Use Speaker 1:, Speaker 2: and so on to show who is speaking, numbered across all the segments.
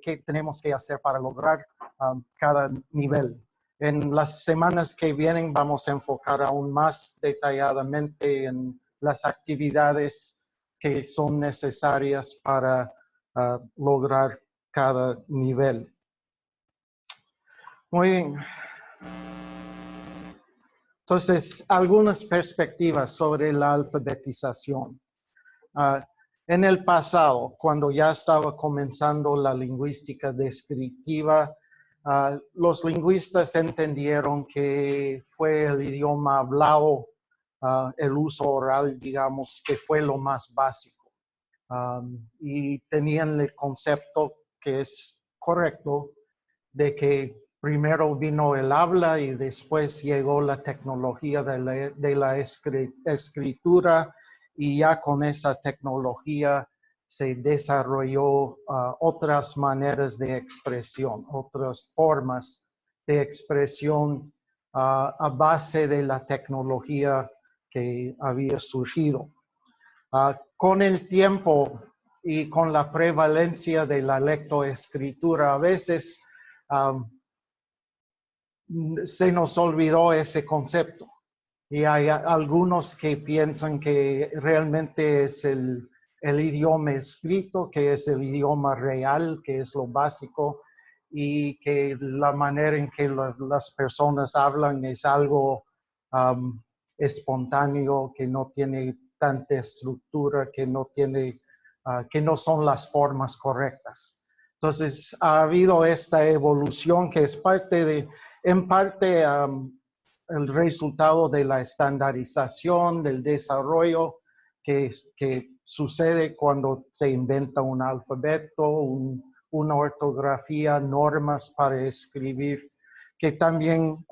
Speaker 1: qué tenemos que hacer para lograr cada nivel. En las semanas que vienen vamos a enfocar aún más detalladamente en las actividades que son necesarias para lograr cada nivel. Muy bien. Entonces, algunas perspectivas sobre la alfabetización. En el pasado, cuando ya estaba comenzando la lingüística descriptiva, los lingüistas entendieron que fue el idioma hablado, el uso oral, digamos, que fue lo más básico. Y tenían el concepto que es correcto de que primero vino el habla y después llegó la tecnología de la escritura, y ya con esa tecnología se desarrolló otras maneras de expresión, otras formas de expresión a base de la tecnología que había surgido. Con el tiempo y con la prevalencia de la lectoescritura, a veces se nos olvidó ese concepto. Y hay algunos que piensan que realmente es el idioma escrito, que es el idioma real, que es lo básico, y que la manera en que las personas hablan es algo espontáneo, que no tiene tanta estructura, que no son las formas correctas. Entonces, ha habido esta evolución que es en parte, el resultado de la estandarización, del desarrollo que sucede cuando se inventa un alfabeto, una ortografía, normas para escribir, que también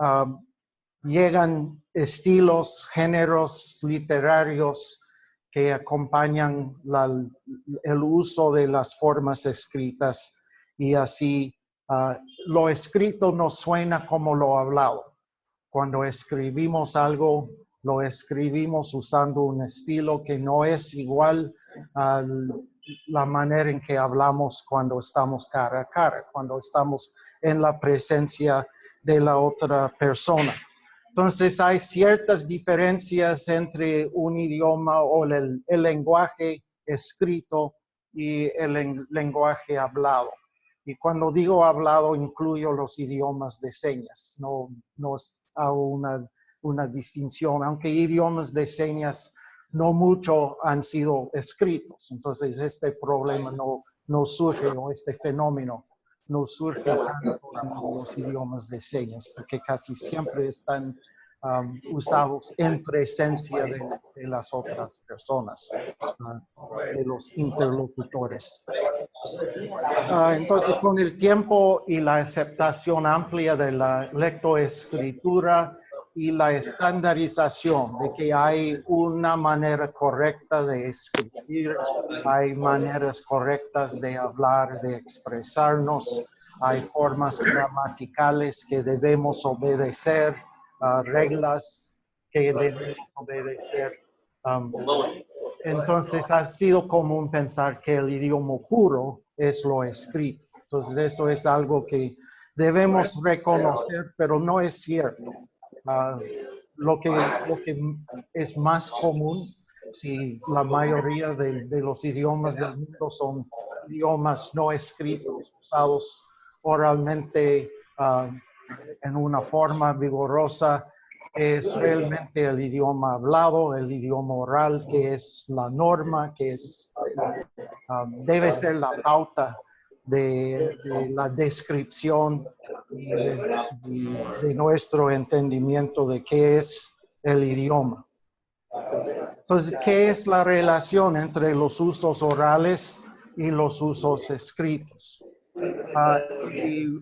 Speaker 1: llegan estilos, géneros literarios que acompañan el uso de las formas escritas, y así lo escrito no suena como lo hablado. Cuando escribimos algo, lo escribimos usando un estilo que no es igual a la manera en que hablamos cuando estamos cara a cara, cuando estamos en la presencia de la otra persona. Entonces, hay ciertas diferencias entre un idioma o el lenguaje escrito y el lenguaje hablado. Y cuando digo hablado, incluyo los idiomas de señas, no hago una distinción, aunque idiomas de señas no mucho han sido escritos. Entonces, este problema no surge, o este fenómeno no surge tanto en los idiomas de señas, porque casi siempre están usados en presencia de las otras personas, de los interlocutores. Entonces, con el tiempo y la aceptación amplia de la lectoescritura y la estandarización de que hay una manera correcta de escribir, hay maneras correctas de hablar, de expresarnos, hay formas gramaticales que debemos obedecer, reglas que debemos obedecer. Entonces ha sido común pensar que el idioma puro es lo escrito. Entonces eso es algo que debemos reconocer, pero no es cierto. Lo que es más común, si la mayoría de los idiomas del mundo son idiomas no escritos, usados oralmente en una forma vigorosa, es realmente el idioma hablado, el idioma oral, que es la norma, que debe ser la pauta de la descripción y de nuestro entendimiento de qué es el idioma. Entonces, ¿qué es la relación entre los usos orales y los usos escritos? Y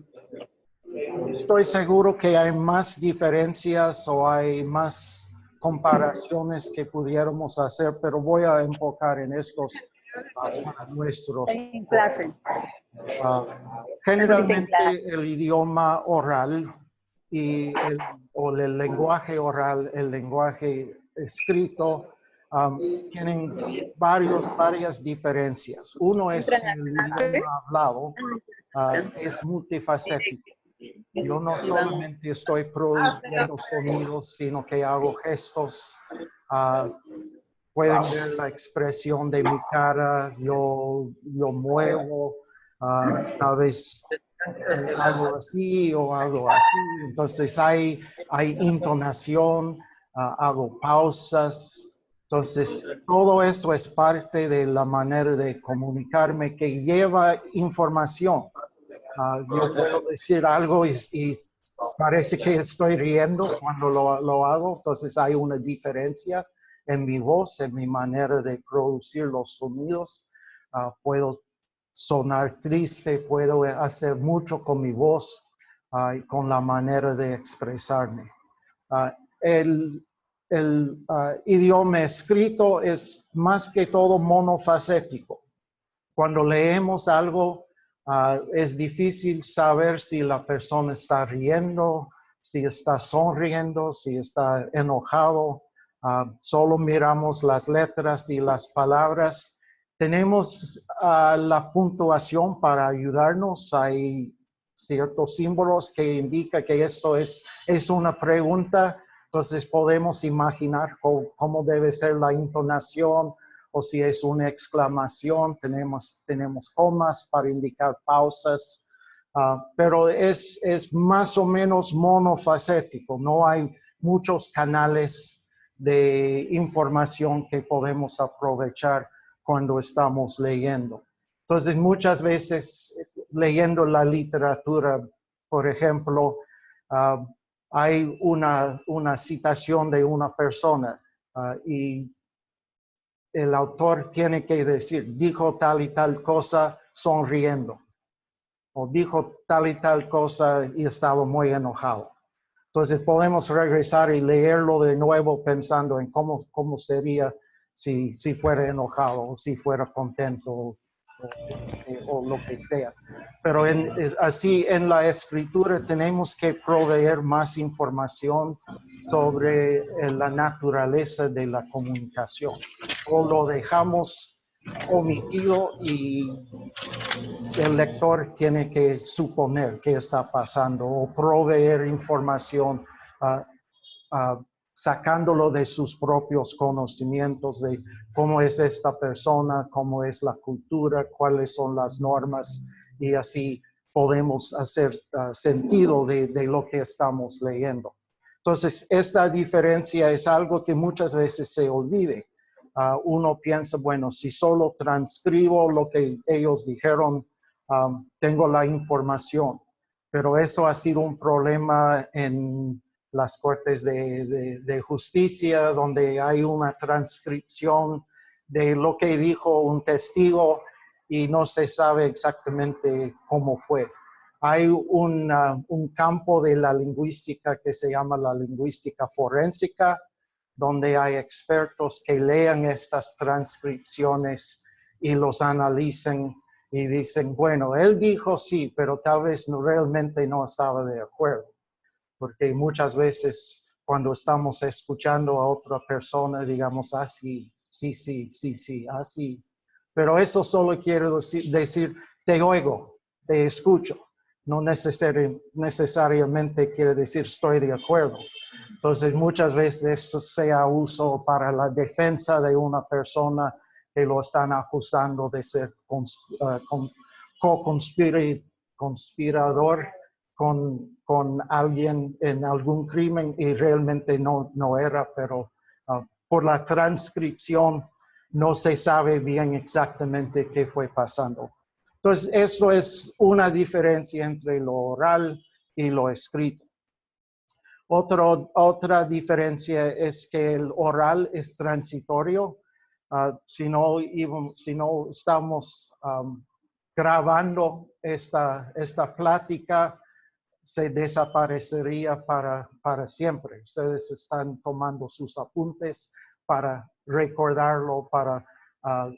Speaker 1: estoy seguro que hay más diferencias o hay más comparaciones que pudiéramos hacer, pero voy a enfocar en estos para nuestros.
Speaker 2: En clase.
Speaker 1: Generalmente el idioma oral o el lenguaje oral, el lenguaje escrito, tienen varias diferencias. Uno es que el idioma hablado es multifacético. Yo no solamente estoy produciendo sonidos, sino que hago gestos. Pueden ver la expresión de mi cara, yo muevo, tal vez algo así o algo así. Entonces hay intonación, hago pausas. Entonces todo esto es parte de la manera de comunicarme que lleva información. Yo puedo decir algo y parece que estoy riendo cuando lo hago. Entonces hay una diferencia en mi voz, en mi manera de producir los sonidos. Puedo sonar triste, puedo hacer mucho con mi voz y con la manera de expresarme. El idioma escrito es más que todo monofacético. Cuando leemos algo, es difícil saber si la persona está riendo, si está sonriendo, si está enojado. Solo miramos las letras y las palabras. Tenemos la puntuación para ayudarnos. Hay ciertos símbolos que indican que esto es una pregunta. Entonces podemos imaginar cómo debe ser la entonación, o si es una exclamación, tenemos comas para indicar pausas, pero es más o menos monofacético. No hay muchos canales de información que podemos aprovechar cuando estamos leyendo. Entonces, muchas veces leyendo la literatura, por ejemplo, hay una citación de una persona y el autor tiene que decir, dijo tal y tal cosa sonriendo, o dijo tal y tal cosa y estaba muy enojado. Entonces podemos regresar y leerlo de nuevo pensando en cómo sería si fuera enojado o si fuera contento o lo que sea. Pero así en la escritura tenemos que proveer más información sobre la naturaleza de la comunicación. O lo dejamos omitido y el lector tiene que suponer qué está pasando o proveer información sacándolo de sus propios conocimientos de cómo es esta persona, cómo es la cultura, cuáles son las normas, y así podemos hacer sentido de lo que estamos leyendo. Entonces, esta diferencia es algo que muchas veces se olvide. Uno piensa, bueno, si solo transcribo lo que ellos dijeron, tengo la información. Pero eso ha sido un problema en las cortes de justicia, donde hay una transcripción de lo que dijo un testigo y no se sabe exactamente cómo fue. Hay un campo de la lingüística que se llama la lingüística forénsica, donde hay expertos que lean estas transcripciones y los analicen y dicen, bueno, él dijo sí, pero tal vez realmente no estaba de acuerdo. Porque muchas veces cuando estamos escuchando a otra persona, digamos, sí, así. Pero eso solo quiere decir, te oigo, te escucho. No necesariamente quiere decir, estoy de acuerdo. Entonces, muchas veces eso se usa para la defensa de una persona que lo están acusando de ser co-conspirador con alguien en algún crimen y realmente no era, pero por la transcripción no se sabe bien exactamente qué fue pasando. Entonces, eso es una diferencia entre lo oral y lo escrito. Otra diferencia es que el oral es transitorio. Si no estamos grabando esta plática, se desaparecería para siempre. Ustedes están tomando sus apuntes para recordarlo, para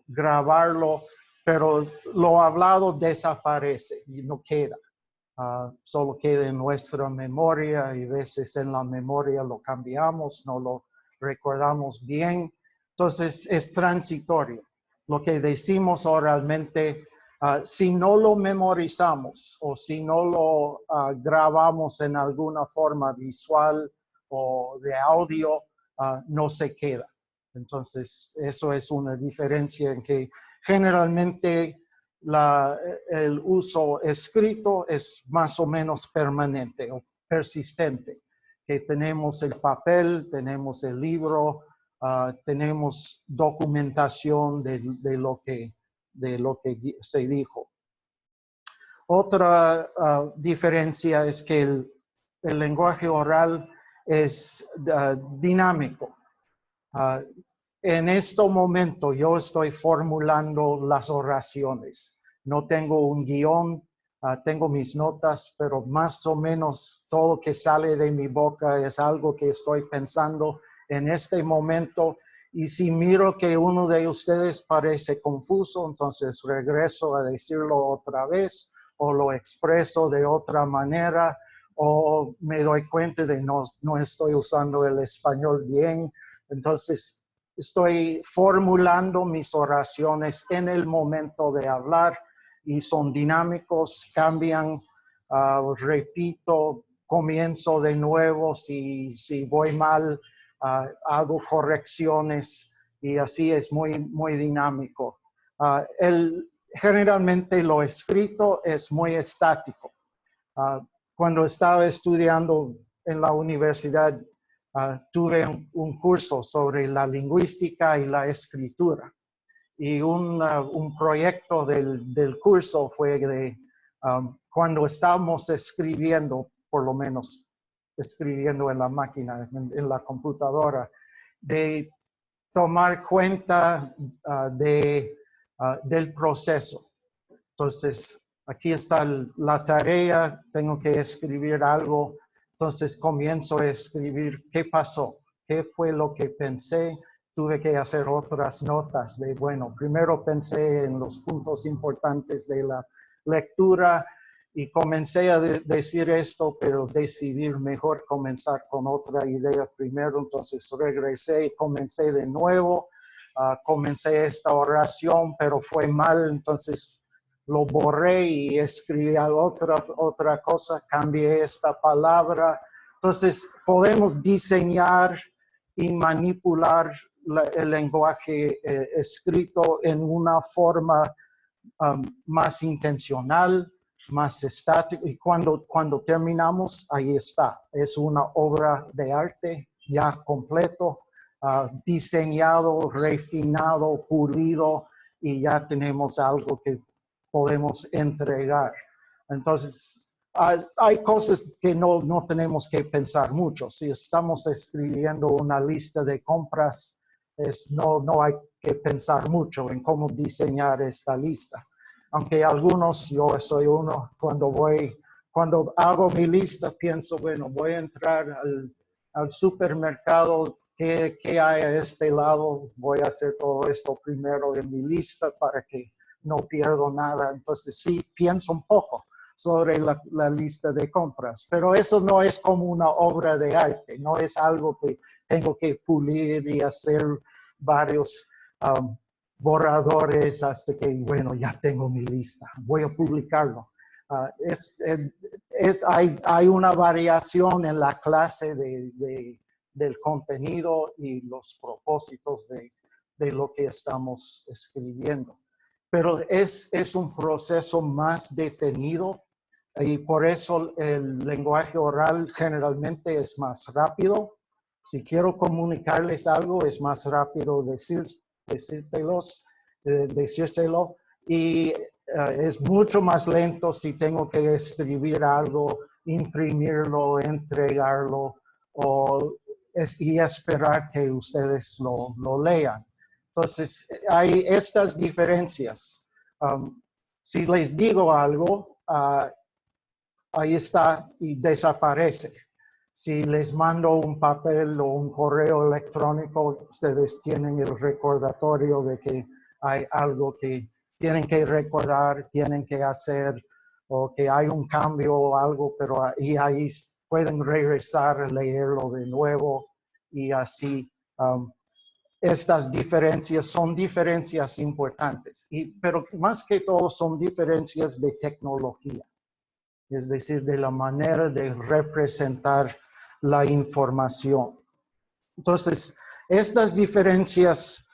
Speaker 1: grabarlo, pero lo hablado desaparece y no queda. Solo queda en nuestra memoria y a veces en la memoria lo cambiamos, no lo recordamos bien. Entonces es transitorio. Lo que decimos oralmente Si no lo memorizamos o si no lo grabamos en alguna forma visual o de audio, no se queda. Entonces, eso es una diferencia en que generalmente el uso escrito es más o menos permanente o persistente. Que tenemos el papel, tenemos el libro, tenemos documentación de lo que se dijo. Otra diferencia es que el lenguaje oral es dinámico. En este momento yo estoy formulando las oraciones. No tengo un guión, tengo mis notas, pero más o menos todo que sale de mi boca es algo que estoy pensando en este momento. Y si miro que uno de ustedes parece confuso, entonces regreso a decirlo otra vez o lo expreso de otra manera o me doy cuenta de no estoy usando el español bien. Entonces, estoy formulando mis oraciones en el momento de hablar y son dinámicos, cambian, repito, comienzo de nuevo, si voy mal, hago correcciones y así es muy dinámico. Generalmente lo escrito es muy estático. Cuando estaba estudiando en la universidad, tuve un curso sobre la lingüística y la escritura. Y un proyecto del curso fue de cuando estábamos escribiendo, por lo menos escribiendo en la máquina, en la computadora, de tomar cuenta del proceso. Entonces, aquí está la tarea, tengo que escribir algo, entonces comienzo a escribir qué pasó, qué fue lo que pensé, tuve que hacer otras notas de, bueno, primero pensé en los puntos importantes de la lectura y comencé a decir esto, pero decidí mejor comenzar con otra idea primero, entonces regresé y comencé de nuevo, comencé esta oración, pero fue mal, entonces lo borré y escribí otra cosa, cambié esta palabra. Entonces, podemos diseñar y manipular el lenguaje escrito en una forma más intencional, más estática. Y cuando terminamos, ahí está. Es una obra de arte ya completo, diseñado, refinado, pulido, y ya tenemos algo que podemos entregar. Entonces, hay cosas que no tenemos que pensar mucho. Si estamos escribiendo una lista de compras, no hay que pensar mucho en cómo diseñar esta lista. Aunque algunos, yo soy uno, cuando hago mi lista, pienso, bueno, voy a entrar al supermercado, ¿qué hay a este lado? Voy a hacer todo esto primero en mi lista para que no pierdo nada. Entonces sí, pienso un poco sobre la lista de compras, pero eso no es como una obra de arte, no es algo que tengo que pulir y hacer varios borradores hasta que, bueno, ya tengo mi lista, voy a publicarlo. Hay una variación en la clase del contenido y los propósitos de lo que estamos escribiendo. Pero es un proceso más detenido y por eso el lenguaje oral generalmente es más rápido. Si quiero comunicarles algo, es más rápido decírselo y es mucho más lento si tengo que escribir algo, imprimirlo, entregarlo y esperar que ustedes lo lean. Entonces, hay estas diferencias. Si les digo algo, ahí está y desaparece. Si les mando un papel o un correo electrónico, ustedes tienen el recordatorio de que hay algo que tienen que recordar, tienen que hacer, o que hay un cambio o algo, pero ahí pueden regresar a leerlo de nuevo y así. estas diferencias son diferencias importantes, pero más que todo son diferencias de tecnología, es decir, de la manera de representar la información. Entonces, estas diferencias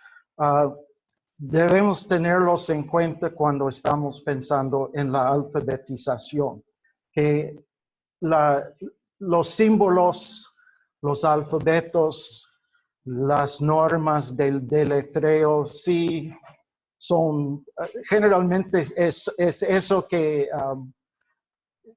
Speaker 1: debemos tenerlos en cuenta cuando estamos pensando en la alfabetización, que los símbolos, los alfabetos, las normas del deletreo, sí son, generalmente es eso que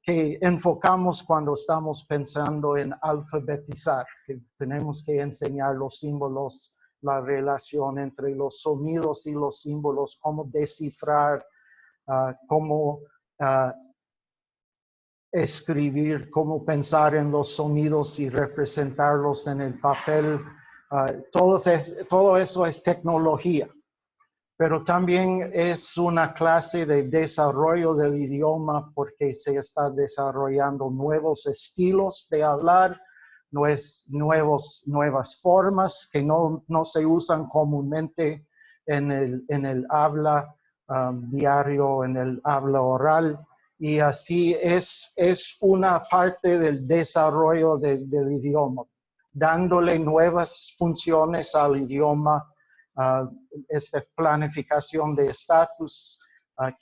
Speaker 1: enfocamos cuando estamos pensando en alfabetizar, que tenemos que enseñar los símbolos, la relación entre los sonidos y los símbolos, cómo descifrar, cómo escribir, cómo pensar en los sonidos y representarlos en el papel. Todo eso es tecnología, pero también es una clase de desarrollo del idioma porque se está desarrollando nuevos estilos de hablar, nuevas formas que no se usan comúnmente en el habla diario, en el habla oral. Y así es una parte del desarrollo del idioma, dándole nuevas funciones al idioma. Esta planificación de estatus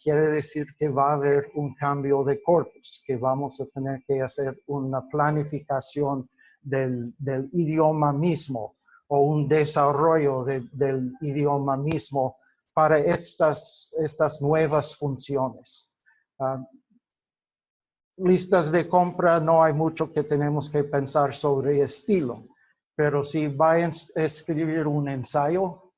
Speaker 1: quiere decir que va a haber un cambio de corpus, que vamos a tener que hacer una planificación del idioma mismo o un desarrollo del idioma mismo para estas nuevas funciones. Listas de compra, no hay mucho que tenemos que pensar sobre estilo, pero si va a escribir un ensayo,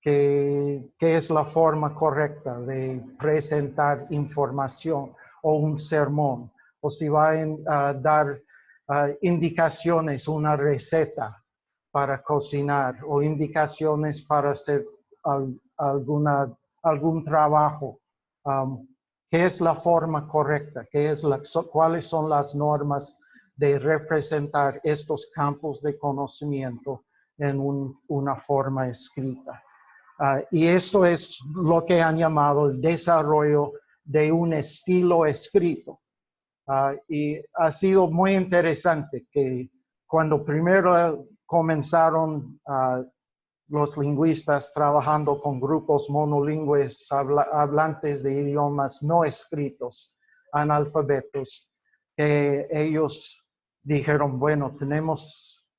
Speaker 1: ¿qué es la forma correcta de presentar información o un sermón? O si va a dar indicaciones, una receta para cocinar o indicaciones para hacer algún trabajo. ¿Qué es la forma correcta? ¿Cuáles son las normas de representar estos campos de conocimiento en una forma escrita? Y esto es lo que han llamado el desarrollo de un estilo escrito. Y ha sido muy interesante que cuando primero comenzaron los lingüistas trabajando con grupos monolingües hablantes de idiomas no escritos, analfabetos, ellos dijeron, bueno, tenemos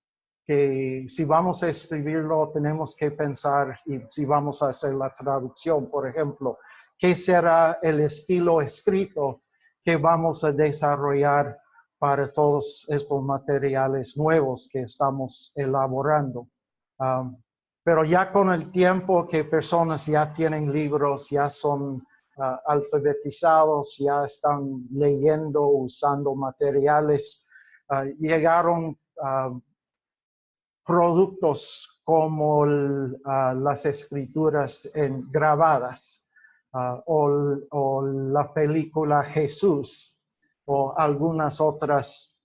Speaker 1: que, si vamos a escribirlo, tenemos que pensar, y si vamos a hacer la traducción, por ejemplo, ¿qué será el estilo escrito que vamos a desarrollar para todos estos materiales nuevos que estamos elaborando? Pero ya con el tiempo que personas ya tienen libros, ya son alfabetizados, ya están leyendo, usando materiales, llegaron productos como las escrituras grabadas o la película Jesús o algunas otras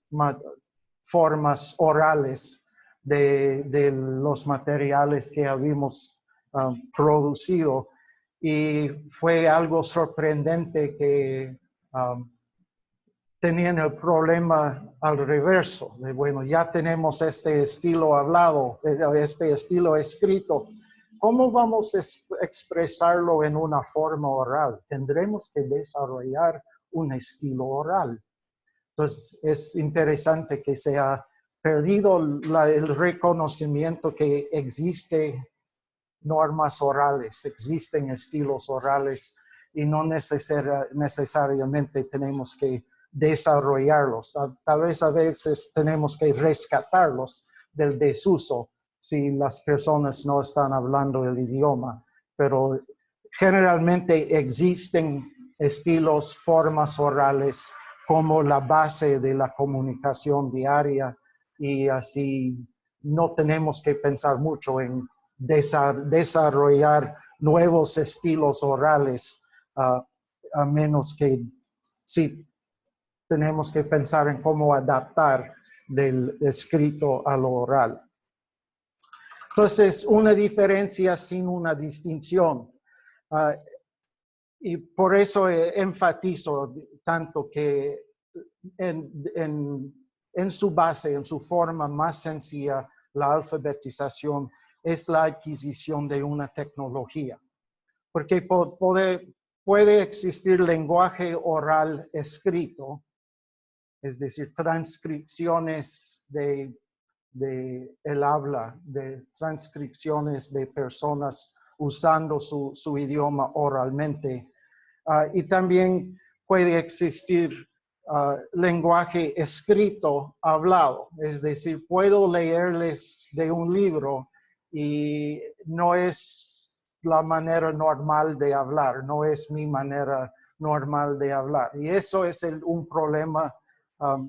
Speaker 1: formas orales de los materiales que habíamos producido. Y fue algo sorprendente que tenían el problema al reverso. Bueno, ya tenemos este estilo hablado, este estilo escrito. ¿Cómo vamos a expresarlo en una forma oral? Tendremos que desarrollar un estilo oral. Entonces, es interesante que se ha perdido el reconocimiento que existe normas orales, existen estilos orales y no necesariamente tenemos que desarrollarlos. Tal vez a veces tenemos que rescatarlos del desuso si las personas no están hablando el idioma, pero generalmente existen estilos, formas orales como la base de la comunicación diaria y así no tenemos que pensar mucho en desarrollar nuevos estilos orales, a menos que sí tenemos que pensar en cómo adaptar del escrito a lo oral. Entonces, una diferencia sin una distinción. Y por eso enfatizo tanto que en su base, en su forma más sencilla, la alfabetización es la adquisición de una tecnología. Porque puede existir lenguaje oral escrito, es decir, transcripciones de el habla, de transcripciones de personas usando su idioma oralmente. Y también puede existir lenguaje escrito, hablado. Es decir, puedo leerles de un libro y no es la manera normal de hablar, no es mi manera normal de hablar. Y eso es un problema.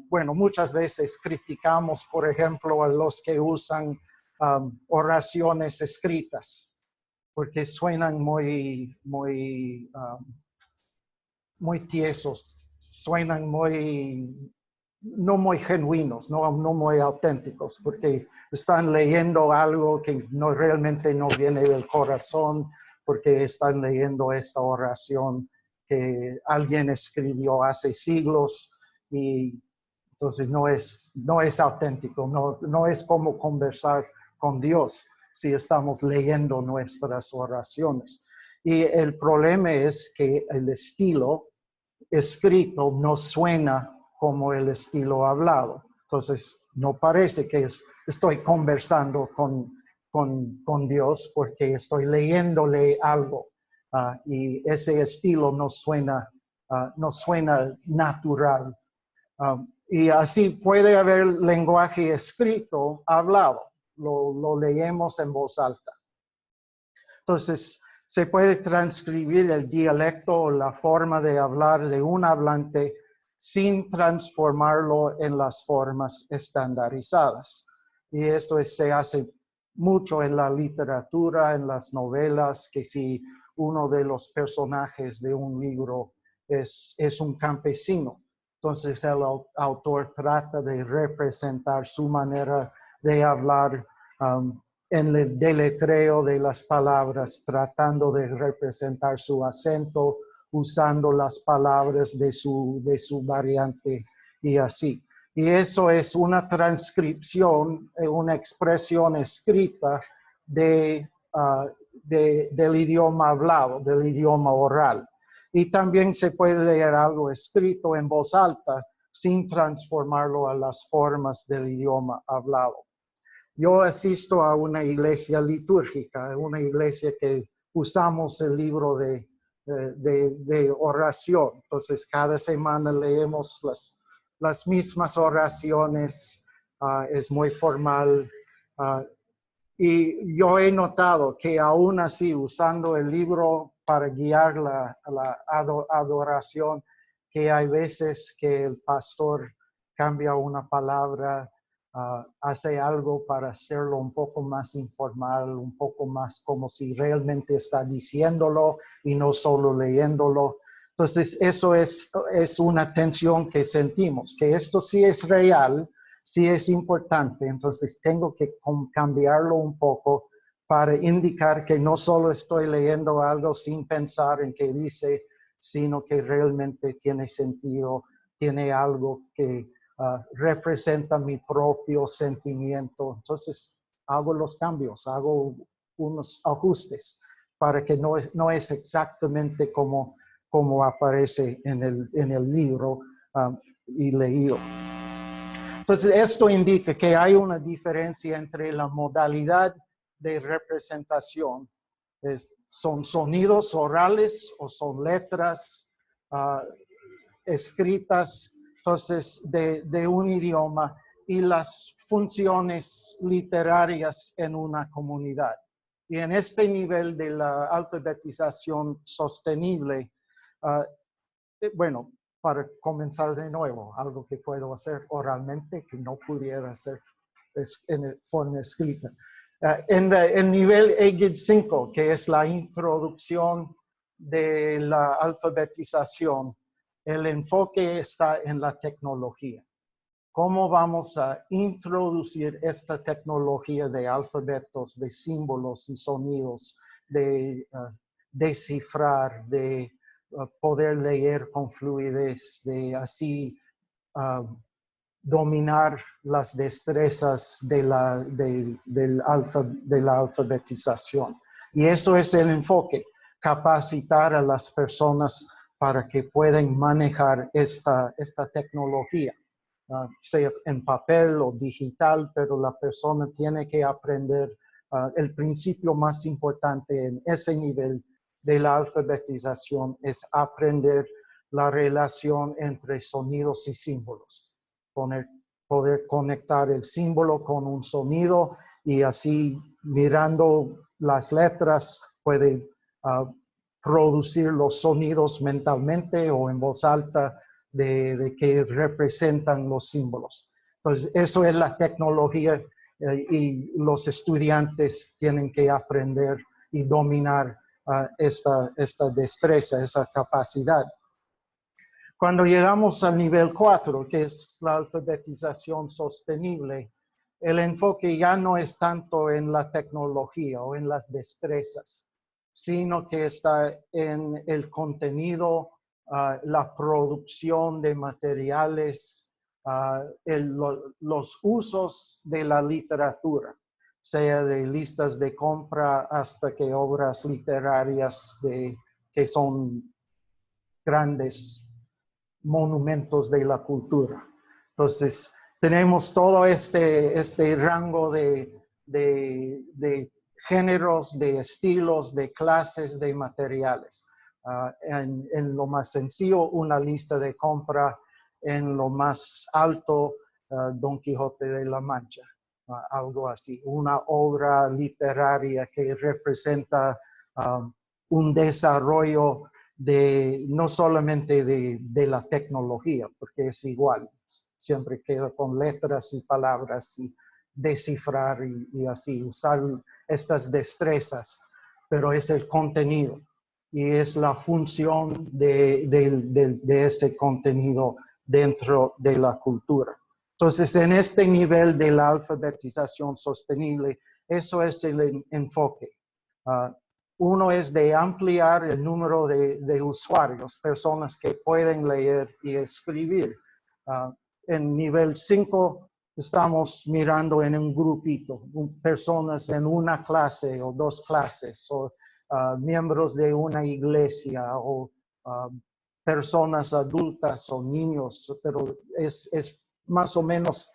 Speaker 1: Bueno, muchas veces criticamos, por ejemplo, a los que usan oraciones escritas, porque suenan muy tiesos, suenan no muy genuinos, no muy auténticos, porque están leyendo algo que realmente no viene del corazón, porque están leyendo esta oración que alguien escribió hace siglos y entonces no es auténtico, no es como conversar con Dios si estamos leyendo nuestras oraciones. Y el problema es que el estilo escrito no suena como el estilo hablado. Entonces, no parece que estoy conversando con Dios porque estoy leyéndole algo. Y ese estilo no suena natural. Y así puede haber lenguaje escrito, hablado. Lo leemos en voz alta. Entonces, se puede transcribir el dialecto o la forma de hablar de un hablante sin transformarlo en las formas estandarizadas. Y esto se hace mucho en la literatura, en las novelas, que si uno de los personajes de un libro es un campesino, entonces el autor trata de representar su manera de hablar en el deletreo de las palabras, tratando de representar su acento, usando las palabras de su variante y así. Y eso es una transcripción, una expresión escrita del idioma hablado, del idioma oral. Y también se puede leer algo escrito en voz alta sin transformarlo a las formas del idioma hablado. Yo asisto a una iglesia litúrgica, una iglesia que usamos el libro de oración. Entonces, cada semana leemos las mismas oraciones, es muy formal. Y yo he notado que aún así, usando el libro para guiar la adoración, que hay veces que el pastor cambia una palabra, hace algo para hacerlo un poco más informal, un poco más como si realmente está diciéndolo y no solo leyéndolo. Entonces, eso es una tensión que sentimos, que esto sí es real, sí es importante, entonces tengo que cambiarlo un poco para indicar que no solo estoy leyendo algo sin pensar en qué dice, sino que realmente tiene sentido, tiene algo que representa mi propio sentimiento. Entonces hago los cambios, hago unos ajustes para que no es exactamente como aparece en el libro y leído. Entonces, esto indica que hay una diferencia entre la modalidad de representación. Son sonidos orales o son letras escritas, entonces, de un idioma y las funciones literarias en una comunidad. Y en este nivel de la alfabetización sostenible, bueno, para comenzar de nuevo, algo que puedo hacer oralmente que no pudiera hacer en forma escrita. En el nivel EGID 5, que es la introducción de la alfabetización, el enfoque está en la tecnología. cómo vamos a introducir esta tecnología de alfabetos, de símbolos y sonidos, de descifrar, de poder leer con fluidez, de así dominar las destrezas de la alfabetización. Y eso es el enfoque, capacitar a las personas para que puedan manejar esta tecnología, sea en papel o digital, pero la persona tiene que aprender el principio más importante en ese nivel de la alfabetización es aprender la relación entre sonidos y símbolos. Poder conectar el símbolo con un sonido y así mirando las letras puede producir los sonidos mentalmente o en voz alta de que representan los símbolos. Entonces, eso es la tecnología y los estudiantes tienen que aprender y dominar esta destreza, esa capacidad. Cuando llegamos al nivel 4, que es la alfabetización sostenible, el enfoque ya no es tanto en la tecnología o en las destrezas, sino que está en el contenido, la producción de materiales, los usos de la literatura, sea de listas de compra hasta que obras literarias que son grandes monumentos de la cultura. Entonces, tenemos todo este rango de géneros, de estilos, de clases, de materiales. En lo más sencillo, una lista de compra. En lo más alto, Don Quijote de la Mancha. Algo así. Una obra literaria que representa un desarrollo no solamente de la tecnología, porque es igual, siempre queda con letras y palabras y descifrar y así, usar estas destrezas, pero es el contenido y es la función de ese contenido dentro de la cultura. Entonces, en este nivel de la alfabetización sostenible, eso es el enfoque. Uno es de ampliar el número de usuarios, personas que pueden leer y escribir. En nivel 5 estamos mirando en un grupito, personas en una clase o dos clases, o miembros de una iglesia, o personas adultas o niños, pero es más o menos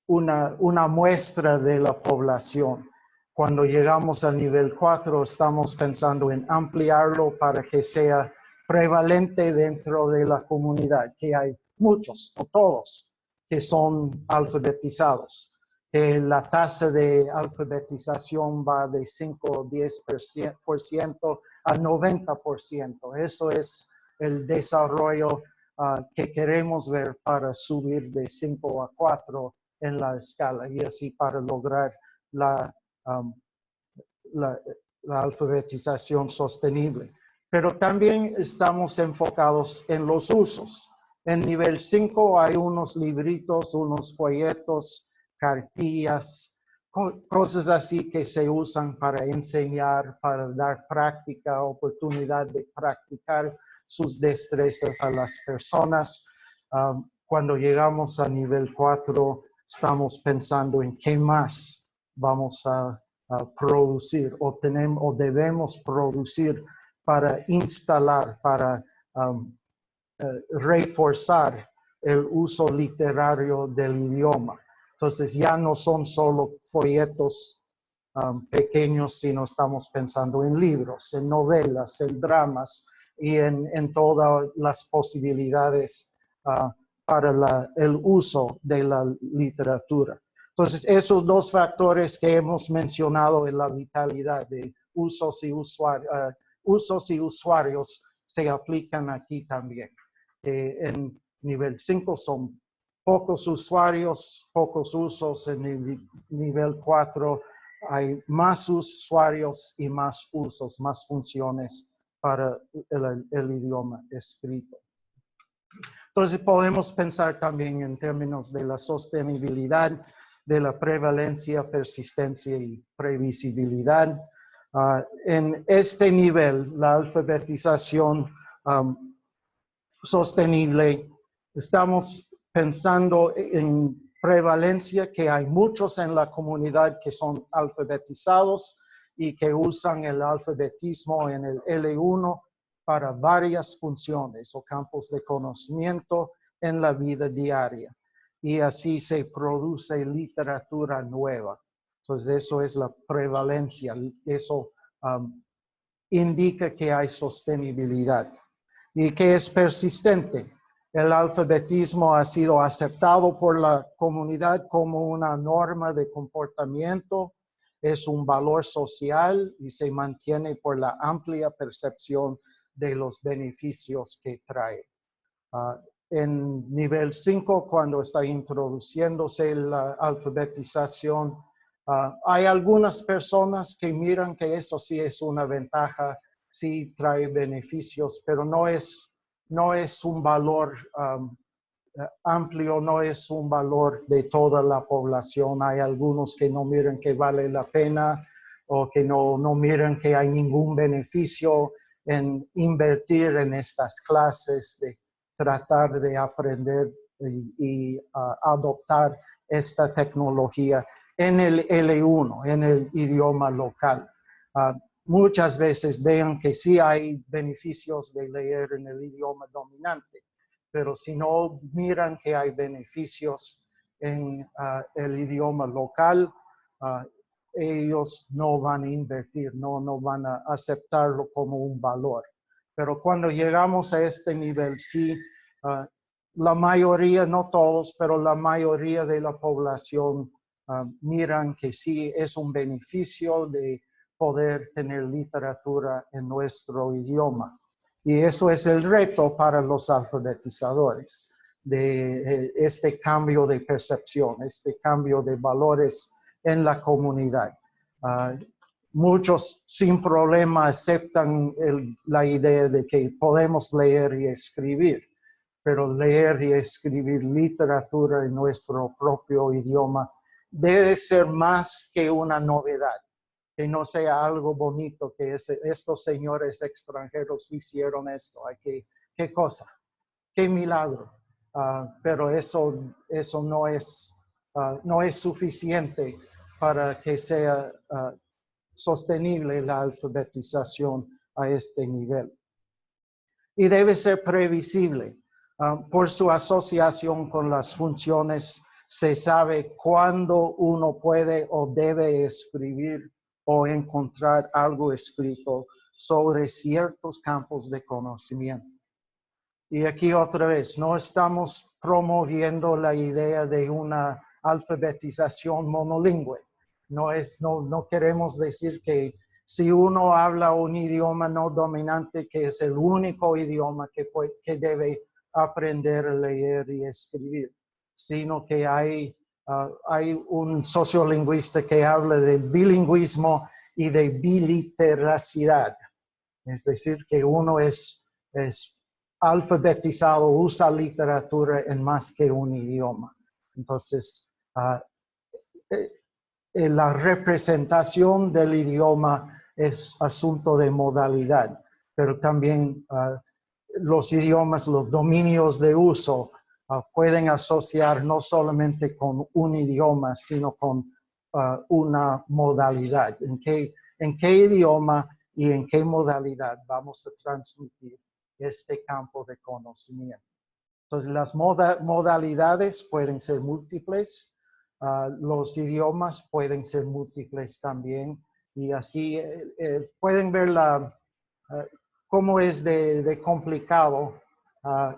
Speaker 1: una muestra de la población. Cuando llegamos al nivel 4, estamos pensando en ampliarlo para que sea prevalente dentro de la comunidad, que hay muchos, no todos, que son alfabetizados. La tasa de alfabetización va de 5 o 10% a 90%. Eso es el desarrollo que queremos ver para subir de 5 a 4 en la escala y así para lograr la alfabetización sostenible. Pero también estamos enfocados en los usos. En nivel 5 hay unos libritos, unos folletos, cartillas, cosas así que se usan para enseñar, para dar práctica, oportunidad de practicar sus destrezas a las personas. Cuando llegamos a nivel 4, estamos pensando en qué más vamos a producir o debemos producir para instalar, para reforzar el uso literario del idioma. Entonces ya no son solo folletos pequeños, sino estamos pensando en libros, en novelas, en dramas y en todas las posibilidades para el uso de la literatura. Entonces, esos dos factores que hemos mencionado en la vitalidad de usos y usuarios se aplican aquí también. En nivel 5 son pocos usuarios, pocos usos. En el nivel 4 hay más usuarios y más usos, más funciones para el idioma escrito. Entonces podemos pensar también en términos de la sostenibilidad, de la prevalencia, persistencia y previsibilidad. En este nivel, la alfabetización sostenible, estamos pensando en prevalencia, que hay muchos en la comunidad que son alfabetizados y que usan el alfabetismo en el L1 para varias funciones o campos de conocimiento en la vida diaria. Y así se produce literatura nueva. Entonces, eso es la prevalencia. Eso indica que hay sostenibilidad y que es persistente. El alfabetismo ha sido aceptado por la comunidad como una norma de comportamiento, es un valor social y se mantiene por la amplia percepción de los beneficios que trae. En nivel 5, cuando está introduciéndose la alfabetización, hay algunas personas que miran que eso sí es una ventaja, sí trae beneficios, pero no es un valor amplio, no es un valor de toda la población. Hay algunos que no miran que vale la pena o que no miran que hay ningún beneficio en invertir en estas clases, de tratar de aprender y adoptar esta tecnología en el L1, en el idioma local. Muchas veces vean que sí hay beneficios de leer en el idioma dominante, pero si no miran que hay beneficios en el idioma local, ellos no van a invertir, no van a aceptarlo como un valor. Pero cuando llegamos a este nivel, sí, la mayoría, no todos, pero la mayoría de la población miran que sí es un beneficio de poder tener literatura en nuestro idioma. Y eso es el reto para los alfabetizadores, de este cambio de percepción, este cambio de valores en la comunidad. Muchos sin problema aceptan la idea de que podemos leer y escribir, pero leer y escribir literatura en nuestro propio idioma debe ser más que una novedad, que no sea algo bonito, que estos señores extranjeros hicieron esto. ¿Qué cosa? ¿Qué milagro? Pero eso no es suficiente para que sea sostenible la alfabetización a este nivel. Y debe ser previsible. Por su asociación con las funciones, se sabe cuándo uno puede o debe escribir o encontrar algo escrito sobre ciertos campos de conocimiento. Y aquí otra vez, no estamos promoviendo la idea de una alfabetización monolingüe. No queremos decir que si uno habla un idioma no dominante, que es el único idioma que debe aprender a leer y escribir, sino que hay un sociolingüista que habla de bilingüismo y de biliteracidad. Es decir, que uno es alfabetizado, usa literatura en más que un idioma. Entonces, la representación del idioma es asunto de modalidad, pero también los idiomas, los dominios de uso pueden asociar no solamente con un idioma, sino con una modalidad. ¿En qué idioma y en qué modalidad vamos a transmitir este campo de conocimiento? Entonces, las modalidades pueden ser múltiples, los idiomas pueden ser múltiples también, y así pueden ver cómo es de complicado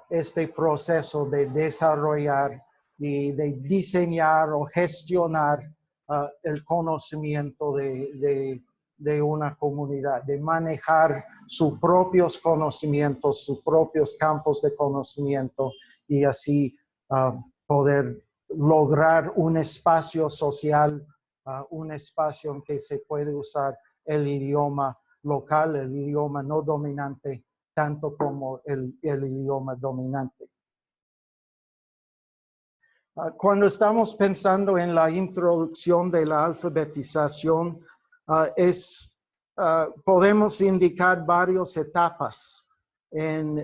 Speaker 1: este proceso de desarrollar y de diseñar o gestionar el conocimiento de una comunidad, de manejar sus propios conocimientos, sus propios campos de conocimiento y así poder lograr un espacio social, un espacio en que se puede usar el idioma local, el idioma no dominante, tanto como el idioma dominante. Cuando estamos pensando en la introducción de la alfabetización, podemos indicar varias etapas en,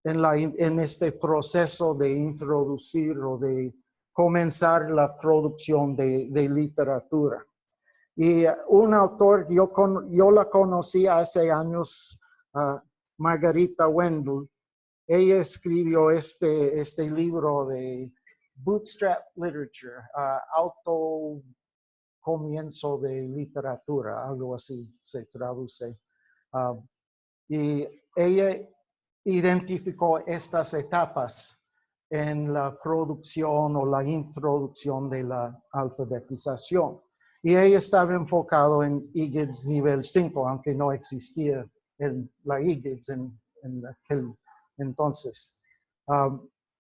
Speaker 1: en este proceso de introducir o de comenzar la producción de literatura. Y un autor, yo la conocí hace años, Margarita Wendell. Ella escribió este libro de Bootstrap Literature, auto comienzo de literatura, algo así se traduce. Y ella identificó estas etapas en la producción o la introducción de la alfabetización. Y ella estaba enfocado en IGIDS nivel 5, aunque no existía la IGIDS en aquel entonces.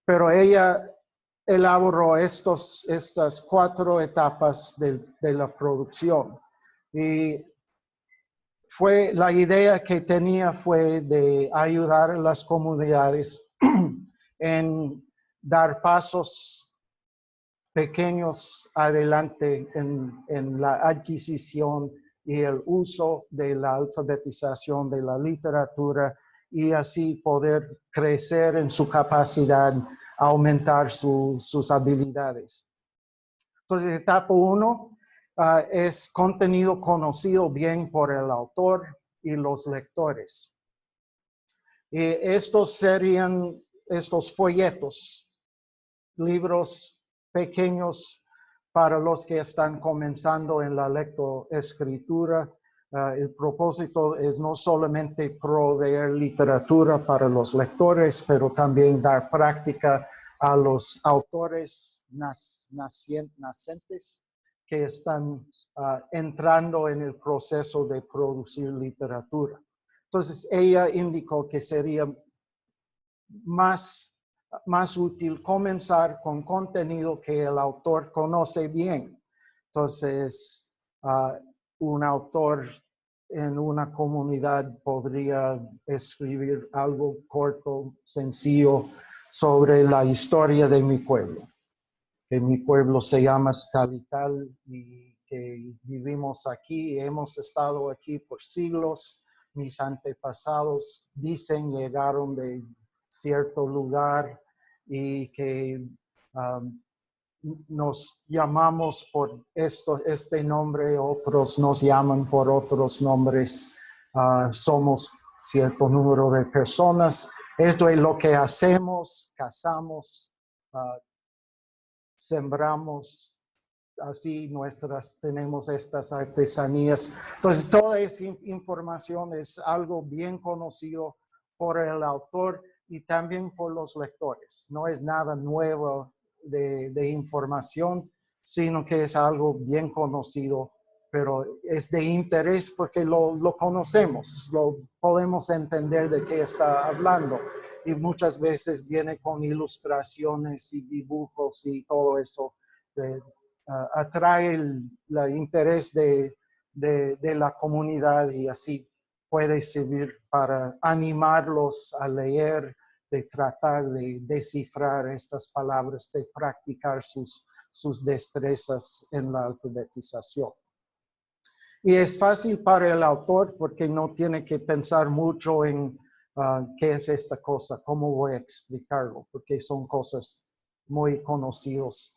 Speaker 1: Pero ella elaboró estas 4 etapas de la producción. Y la idea que tenía fue de ayudar a las comunidades en dar pasos pequeños adelante en la adquisición y el uso de la alfabetización de la literatura y así poder crecer en su capacidad, aumentar sus habilidades. Entonces, etapa 1 es contenido conocido bien por el autor y los lectores. Y estos serían estos folletos, libros pequeños para los que están comenzando en la lectoescritura. El propósito es no solamente proveer literatura para los lectores, pero también dar práctica a los autores nacientes que están entrando en el proceso de producir literatura. Entonces, ella indicó que sería más útil comenzar con contenido que el autor conoce bien. Entonces, un autor en una comunidad podría escribir algo corto, sencillo, sobre la historia de mi pueblo. Que mi pueblo se llama tal y tal y que vivimos aquí, hemos estado aquí por siglos. Mis antepasados dicen llegaron de cierto lugar y que nos llamamos por este nombre, otros nos llaman por otros nombres. Somos cierto número de personas. Esto es lo que hacemos, cazamos, sembramos, así tenemos estas artesanías. Entonces, toda esa información es algo bien conocido por el autor y también por los lectores. No es nada nuevo de información, sino que es algo bien conocido, pero es de interés porque lo conocemos, lo podemos entender de qué está hablando. Y muchas veces viene con ilustraciones y dibujos y todo eso. Atrae el interés de la comunidad y así puede servir para animarlos a leer, de tratar de descifrar estas palabras, de practicar sus destrezas en la alfabetización. Y es fácil para el autor porque no tiene que pensar mucho en qué es esta cosa, cómo voy a explicarlo, porque son cosas muy conocidas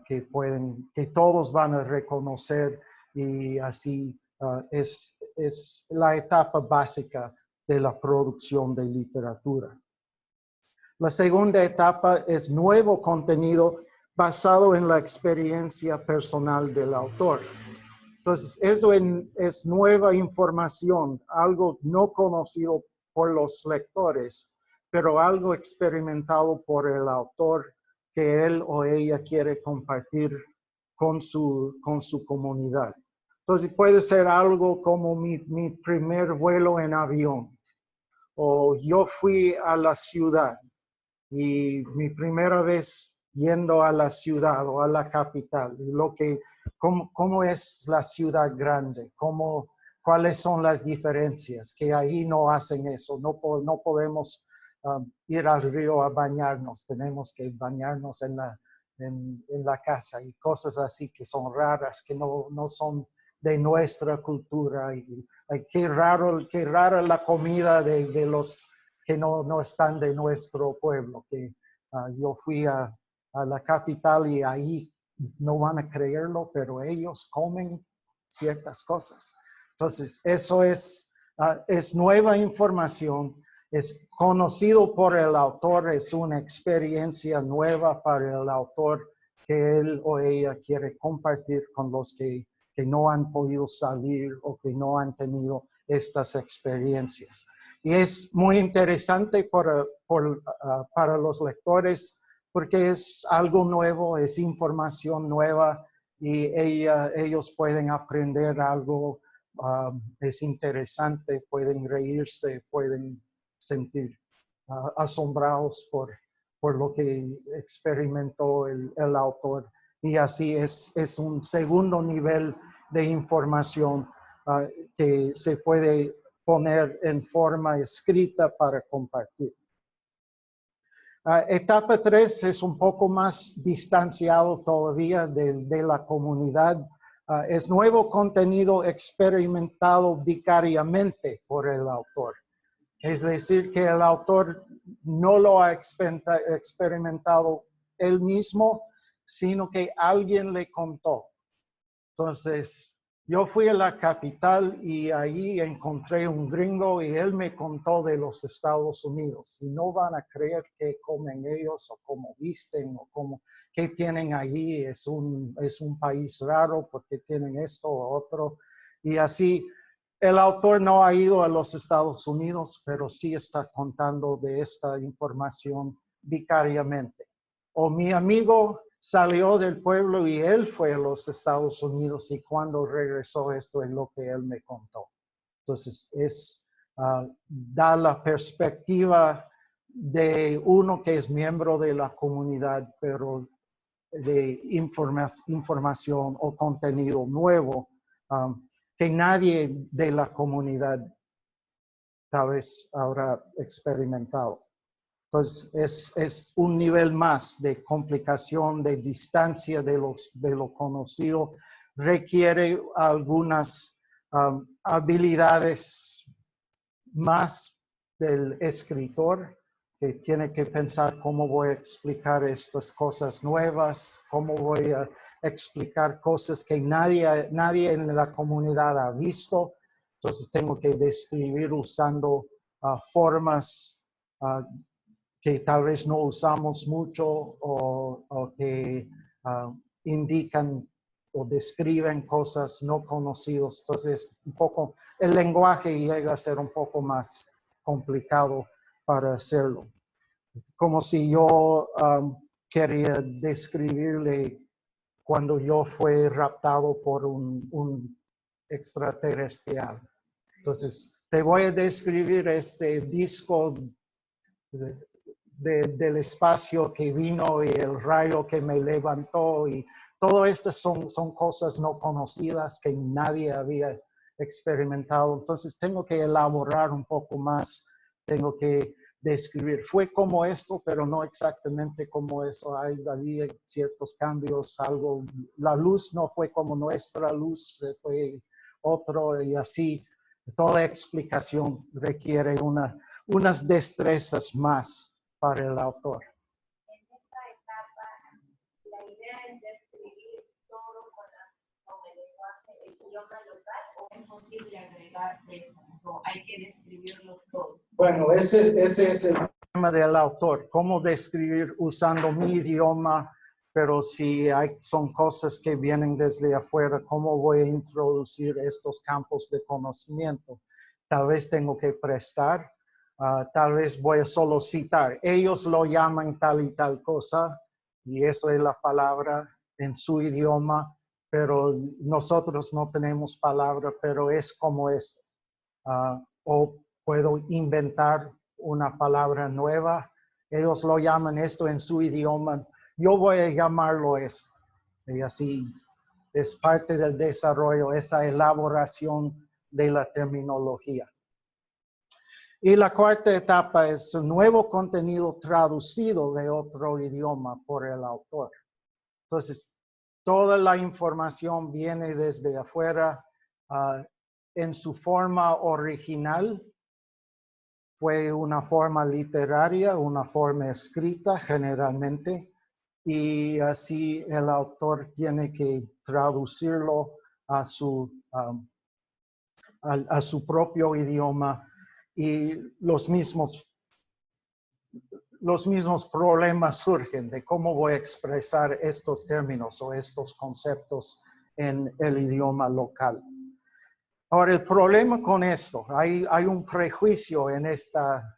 Speaker 1: que todos van a reconocer y así es la etapa básica de la producción de literatura. La segunda etapa es nuevo contenido basado en la experiencia personal del autor. Entonces, eso es nueva información, algo no conocido por los lectores, pero algo experimentado por el autor que él o ella quiere compartir con su comunidad. Entonces, puede ser algo como mi primer vuelo en avión, o yo fui a la ciudad y mi primera vez yendo a la ciudad o a la capital, cómo es la ciudad grande, cuáles son las diferencias, que ahí no hacen eso, no podemos ir al río a bañarnos, tenemos que bañarnos en la casa y cosas así que son raras, que no son de nuestra cultura. Qué rara la comida de los que no están de nuestro pueblo. Yo fui a la capital y ahí no van a creerlo, pero ellos comen ciertas cosas. Entonces, eso es nueva información, es conocido por el autor, es una experiencia nueva para el autor que él o ella quiere compartir con los que no han podido salir o que no han tenido estas experiencias. Y es muy interesante para los lectores porque es algo nuevo, es información nueva y ellos pueden aprender algo, es interesante, pueden reírse, pueden sentir asombrados por lo que experimentó el autor. Y así es un segundo nivel de información que se puede poner en forma escrita para compartir. Etapa 3 es un poco más distanciado todavía de la comunidad. Es nuevo contenido experimentado vicariamente por el autor. Es decir, que el autor no lo ha experimentado él mismo, sino que alguien le contó. Entonces, yo fui a la capital y ahí encontré un gringo y él me contó de los Estados Unidos. Y no van a creer qué comen ellos o cómo visten o qué tienen allí. Es un país raro porque tienen esto o otro. Y así, el autor no ha ido a los Estados Unidos, pero sí está contando de esta información vicariamente. O mi amigo salió del pueblo y él fue a los Estados Unidos y cuando regresó esto es lo que él me contó. Entonces, da la perspectiva de uno que es miembro de la comunidad, pero de información o contenido nuevo que nadie de la comunidad tal vez habrá experimentado. Entonces, es un nivel más de complicación, de distancia de lo conocido. Requiere algunas habilidades más del escritor, que tiene que pensar cómo voy a explicar estas cosas nuevas, cómo voy a explicar cosas que nadie en la comunidad ha visto. Entonces, tengo que describir usando formas que tal vez no usamos mucho o que indican o describen cosas no conocidas. Entonces, el lenguaje llega a ser un poco más complicado para hacerlo. Como si yo quería describirle cuando yo fui raptado por un extraterrestrial. Entonces, te voy a describir este disco del espacio que vino y el rayo que me levantó y todo esto son cosas no conocidas que nadie había experimentado. Entonces tengo que elaborar un poco más, tengo que describir. Fue como esto, pero no exactamente como eso. Había ciertos cambios, la luz no fue como nuestra luz, fue otro y así. Toda explicación requiere unas destrezas más para el autor.
Speaker 2: En esta etapa, la idea es describir todo con el lenguaje, el idioma local, o es posible agregar préstamos, o hay que describirlo todo.
Speaker 1: Bueno, ese es el tema del autor, cómo describir usando mi idioma, pero si son cosas que vienen desde afuera, cómo voy a introducir estos campos de conocimiento. Tal vez tengo que prestar. Tal vez voy a solo citar. Ellos lo llaman tal y tal cosa, y eso es la palabra en su idioma, pero nosotros no tenemos palabra, pero es como es. O puedo inventar una palabra nueva. Ellos lo llaman esto en su idioma. Yo voy a llamarlo esto. Y así es parte del desarrollo, esa elaboración de la terminología. Y la cuarta etapa es nuevo contenido traducido de otro idioma por el autor. Entonces, toda la información viene desde afuera en su forma original. Fue una forma literaria, una forma escrita generalmente, y así el autor tiene que traducirlo a su propio idioma, y los mismos problemas surgen de cómo voy a expresar estos términos o estos conceptos en el idioma local. Ahora, el problema con esto, hay un prejuicio en esta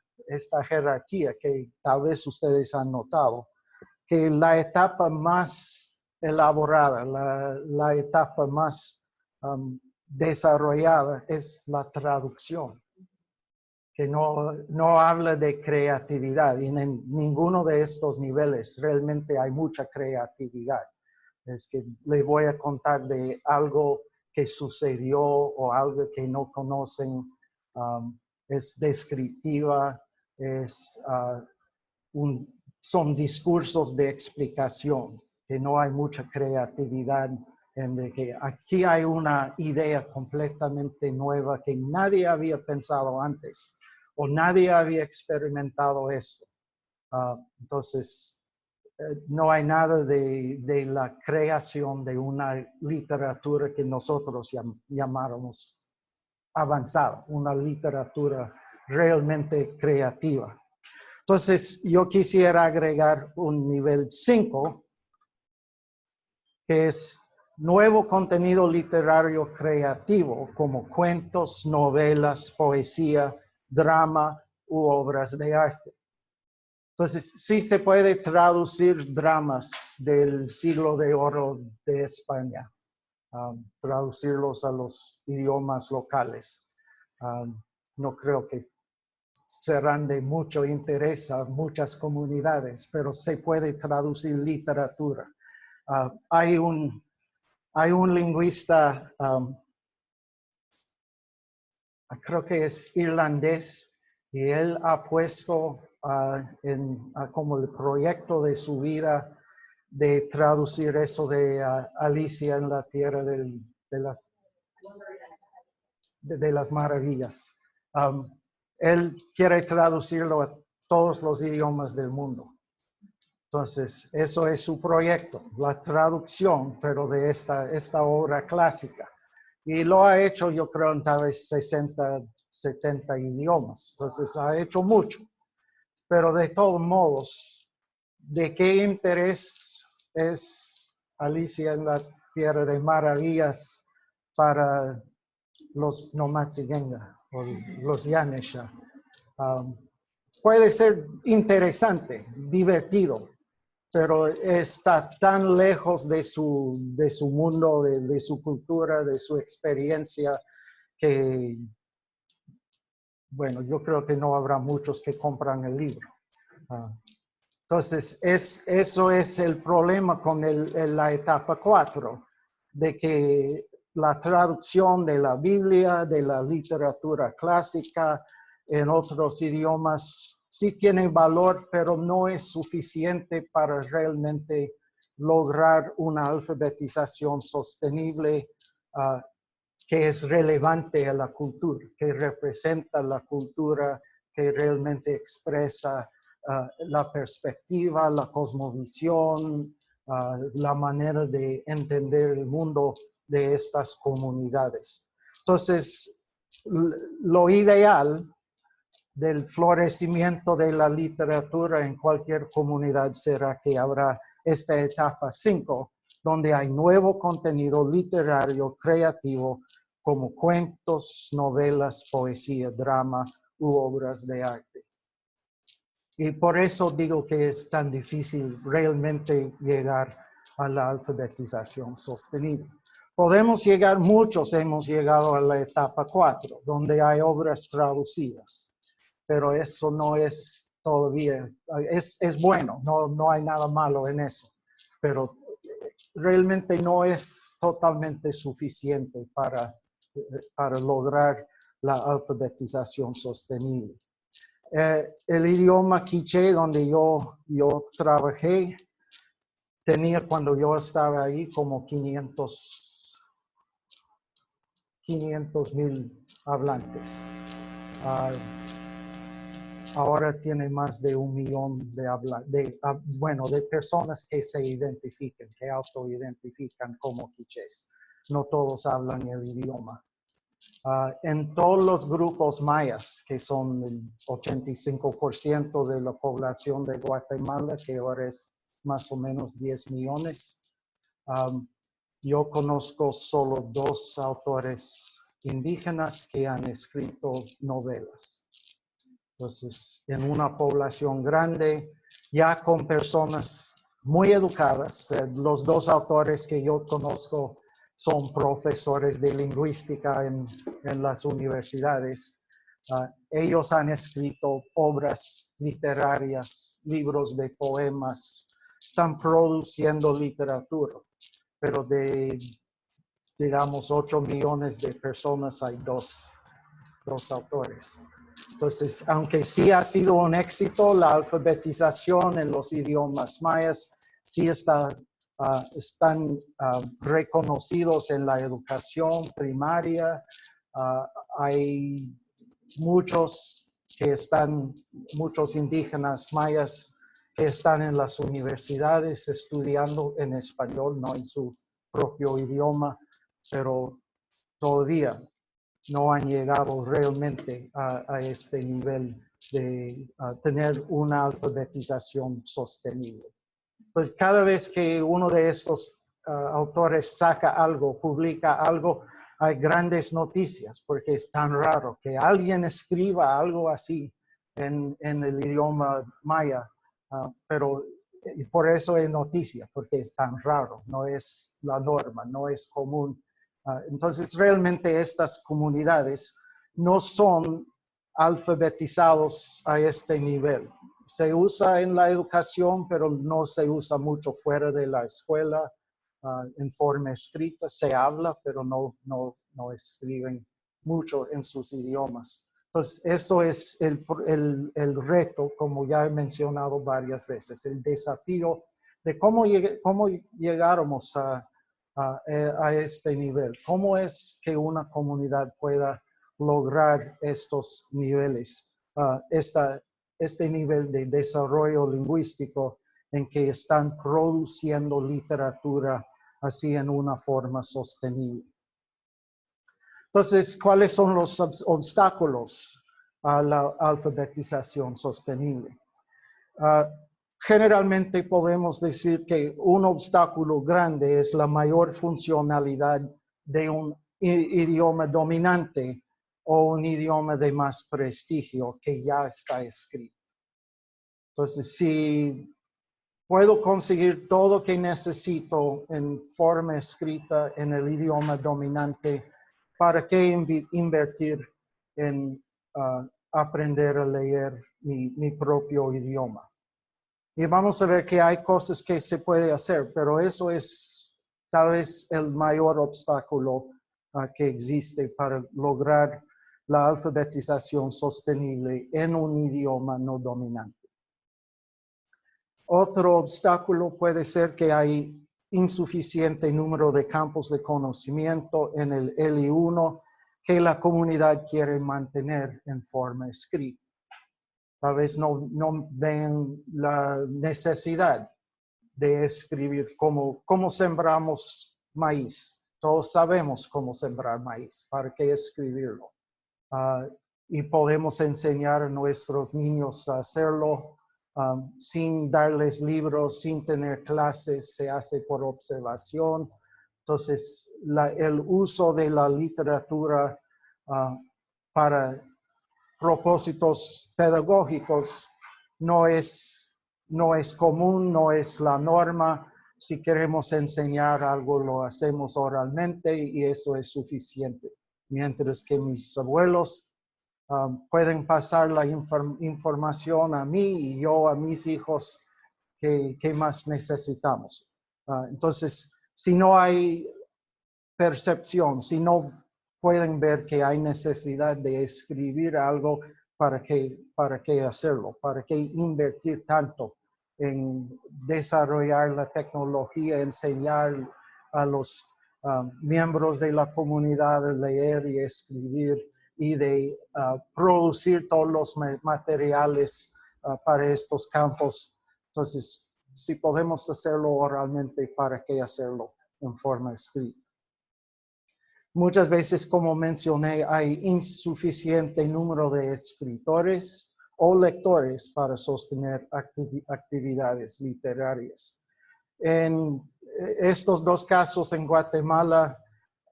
Speaker 1: jerarquía que tal vez ustedes han notado, que la etapa más elaborada, la etapa más desarrollada es la traducción, que no habla de creatividad, y en ninguno de estos niveles realmente hay mucha creatividad. Es que les voy a contar de algo que sucedió o algo que no conocen. Es descriptiva, son discursos de explicación, que no hay mucha creatividad, en de que aquí hay una idea completamente nueva que nadie había pensado antes o nadie había experimentado esto. Entonces, no hay nada de la creación de una literatura que nosotros llamáramos avanzada, una literatura realmente creativa. Entonces, yo quisiera agregar un nivel 5, que es nuevo contenido literario creativo, como cuentos, novelas, poesía, drama u obras de arte. Entonces, sí se puede traducir dramas del siglo de oro de España, traducirlos a los idiomas locales. No creo que serán de mucho interés a muchas comunidades, pero se puede traducir literatura. Hay un lingüista, creo que es irlandés, y él ha puesto como el proyecto de su vida de traducir eso de Alicia en la Tierra de las Maravillas. Él quiere traducirlo a todos los idiomas del mundo. Entonces, eso es su proyecto, la traducción, pero de esta obra clásica. Y lo ha hecho, yo creo, en tal vez 60, 70 idiomas. Entonces, ha hecho mucho. Pero de todos modos, ¿de qué interés es Alicia en la Tierra de Maravillas para los Nomatzigenga o los Yanesha? Puede ser interesante, divertido, pero está tan lejos de su mundo, de su cultura, de su experiencia, que, bueno, yo creo que no habrá muchos que compran el libro. Entonces, eso es el problema con la etapa 4, de que la traducción de la Biblia, de la literatura clásica en otros idiomas, sí tiene valor, pero no es suficiente para realmente lograr una alfabetización sostenible que es relevante a la cultura, que representa la cultura, que realmente expresa la perspectiva, la cosmovisión, la manera de entender el mundo de estas comunidades. Entonces, lo ideal del florecimiento de la literatura en cualquier comunidad será que habrá esta etapa 5, donde hay nuevo contenido literario creativo como cuentos, novelas, poesía, drama u obras de arte. Y por eso digo que es tan difícil realmente llegar a la alfabetización sostenible. Podemos llegar, muchos hemos llegado a la etapa 4, donde hay obras traducidas, pero eso no es todavía, es bueno, no hay nada malo en eso, pero realmente no es totalmente suficiente para lograr la alfabetización sostenible. El idioma quiché donde yo trabajé tenía cuando yo estaba ahí como 500,000 hablantes. Ahora tiene más de 1 millón de personas que se identifican, que autoidentifican como quichés. No todos hablan el idioma. En todos los grupos mayas, que son el 85% de la población de Guatemala, que ahora es más o menos 10 millones, yo conozco solo 2 autores indígenas que han escrito novelas. Entonces, en una población grande, ya con personas muy educadas, los 2 autores que yo conozco son profesores de lingüística en las universidades. Ellos han escrito obras literarias, libros de poemas, están produciendo literatura, pero de, digamos, 8 millones de personas hay 2 autores. Entonces, aunque sí ha sido un éxito, la alfabetización en los idiomas mayas sí están reconocidos en la educación primaria. Hay muchos indígenas mayas que están en las universidades estudiando en español, no en su propio idioma, pero todavía no han llegado realmente a este nivel de tener una alfabetización sostenible. Pues cada vez que uno de estos autores saca algo, publica algo, hay grandes noticias, porque es tan raro que alguien escriba algo así en el idioma maya, pero por eso es noticia, porque es tan raro, no es la norma, no es común. Entonces, realmente estas comunidades no son alfabetizados a este nivel. Se usa en la educación, pero no se usa mucho fuera de la escuela en forma escrita. Se habla, pero no escriben mucho en sus idiomas. Entonces, esto es el reto, como ya he mencionado varias veces, el desafío de cómo llegáramos a este nivel. ¿Cómo es que una comunidad pueda lograr estos niveles, este nivel de desarrollo lingüístico en que están produciendo literatura así en una forma sostenible? Entonces, ¿cuáles son los obstáculos a la alfabetización sostenible? Generalmente podemos decir que un obstáculo grande es la mayor funcionalidad de un idioma dominante o un idioma de más prestigio que ya está escrito. Entonces, si puedo conseguir todo lo que necesito en forma escrita en el idioma dominante, ¿para qué invertir en aprender a leer mi propio idioma? Y vamos a ver que hay cosas que se puede hacer, pero eso es tal vez el mayor obstáculo que existe para lograr la alfabetización sostenible en un idioma no dominante. Otro obstáculo puede ser que hay insuficiente número de campos de conocimiento en el L1 que la comunidad quiere mantener en forma escrita. Tal vez no ven la necesidad de escribir cómo sembramos maíz. Todos sabemos cómo sembrar maíz, ¿para qué escribirlo? Y podemos enseñar a nuestros niños a hacerlo sin darles libros, sin tener clases, se hace por observación. Entonces, el uso de la literatura para propósitos pedagógicos no es común, no es la norma. Si queremos enseñar algo, lo hacemos oralmente y eso es suficiente. Mientras que mis abuelos pueden pasar la información a mí y yo a mis hijos, ¿qué más necesitamos? Entonces, si no hay percepción, si no pueden ver que hay necesidad de escribir algo, ¿para qué hacerlo? ¿Para qué invertir tanto en desarrollar la tecnología, enseñar a los miembros de la comunidad de leer y escribir y de producir todos los materiales para estos campos? Entonces, si podemos hacerlo oralmente, ¿para qué hacerlo en forma escrita? Muchas veces, como mencioné, hay insuficiente número de escritores o lectores para sostener actividades literarias. En estos dos casos en Guatemala,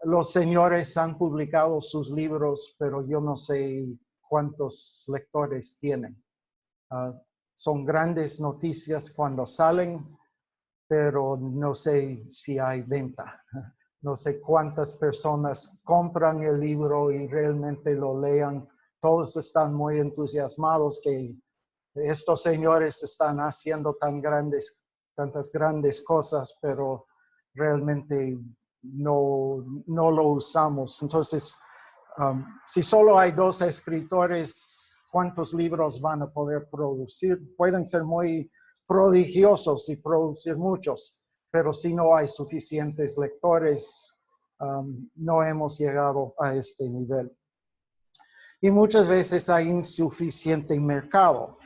Speaker 1: los señores han publicado sus libros, pero yo no sé cuántos lectores tienen. Son grandes noticias cuando salen, pero no sé si hay venta. No sé cuántas personas compran el libro y realmente lo lean. Todos están muy entusiasmados que estos señores están haciendo tantas grandes cosas, pero realmente no lo usamos. Entonces, si solo hay 2 escritores, ¿cuántos libros van a poder producir? Pueden ser muy prodigiosos y producir muchos, pero si no hay suficientes lectores, no hemos llegado a este nivel. Y muchas veces hay insuficiente mercado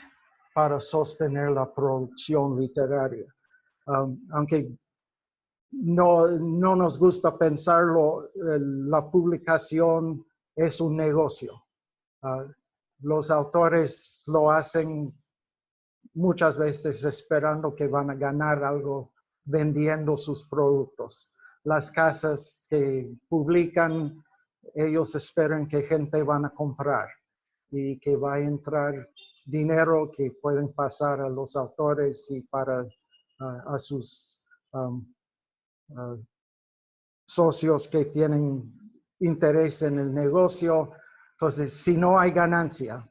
Speaker 1: para sostener la producción literaria. Aunque no nos gusta pensarlo, la publicación es un negocio. Los autores lo hacen muchas veces esperando que van a ganar algo vendiendo sus productos. Las casas que publican, ellos esperan que gente van a comprar y que va a entrar dinero que pueden pasar a los autores y para a sus socios que tienen interés en el negocio. Entonces, si no hay ganancia,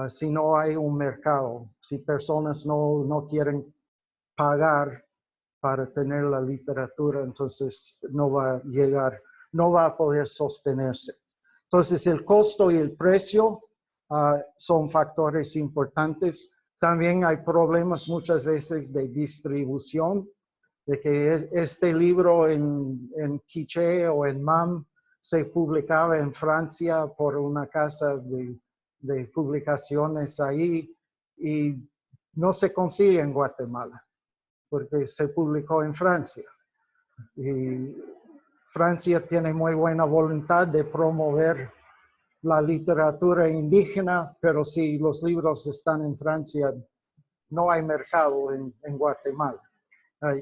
Speaker 1: si no hay un mercado, si personas no quieren pagar para tener la literatura, entonces no va a llegar, no va a poder sostenerse. Entonces, el costo y el precio son factores importantes. También hay problemas muchas veces de distribución, de que este libro en Quiché o en MAM se publicaba en Francia por una casa de publicaciones ahí y no se consigue en Guatemala porque se publicó en Francia. Y Francia tiene muy buena voluntad de promover la literatura indígena, pero si los libros están en Francia, no hay mercado en Guatemala.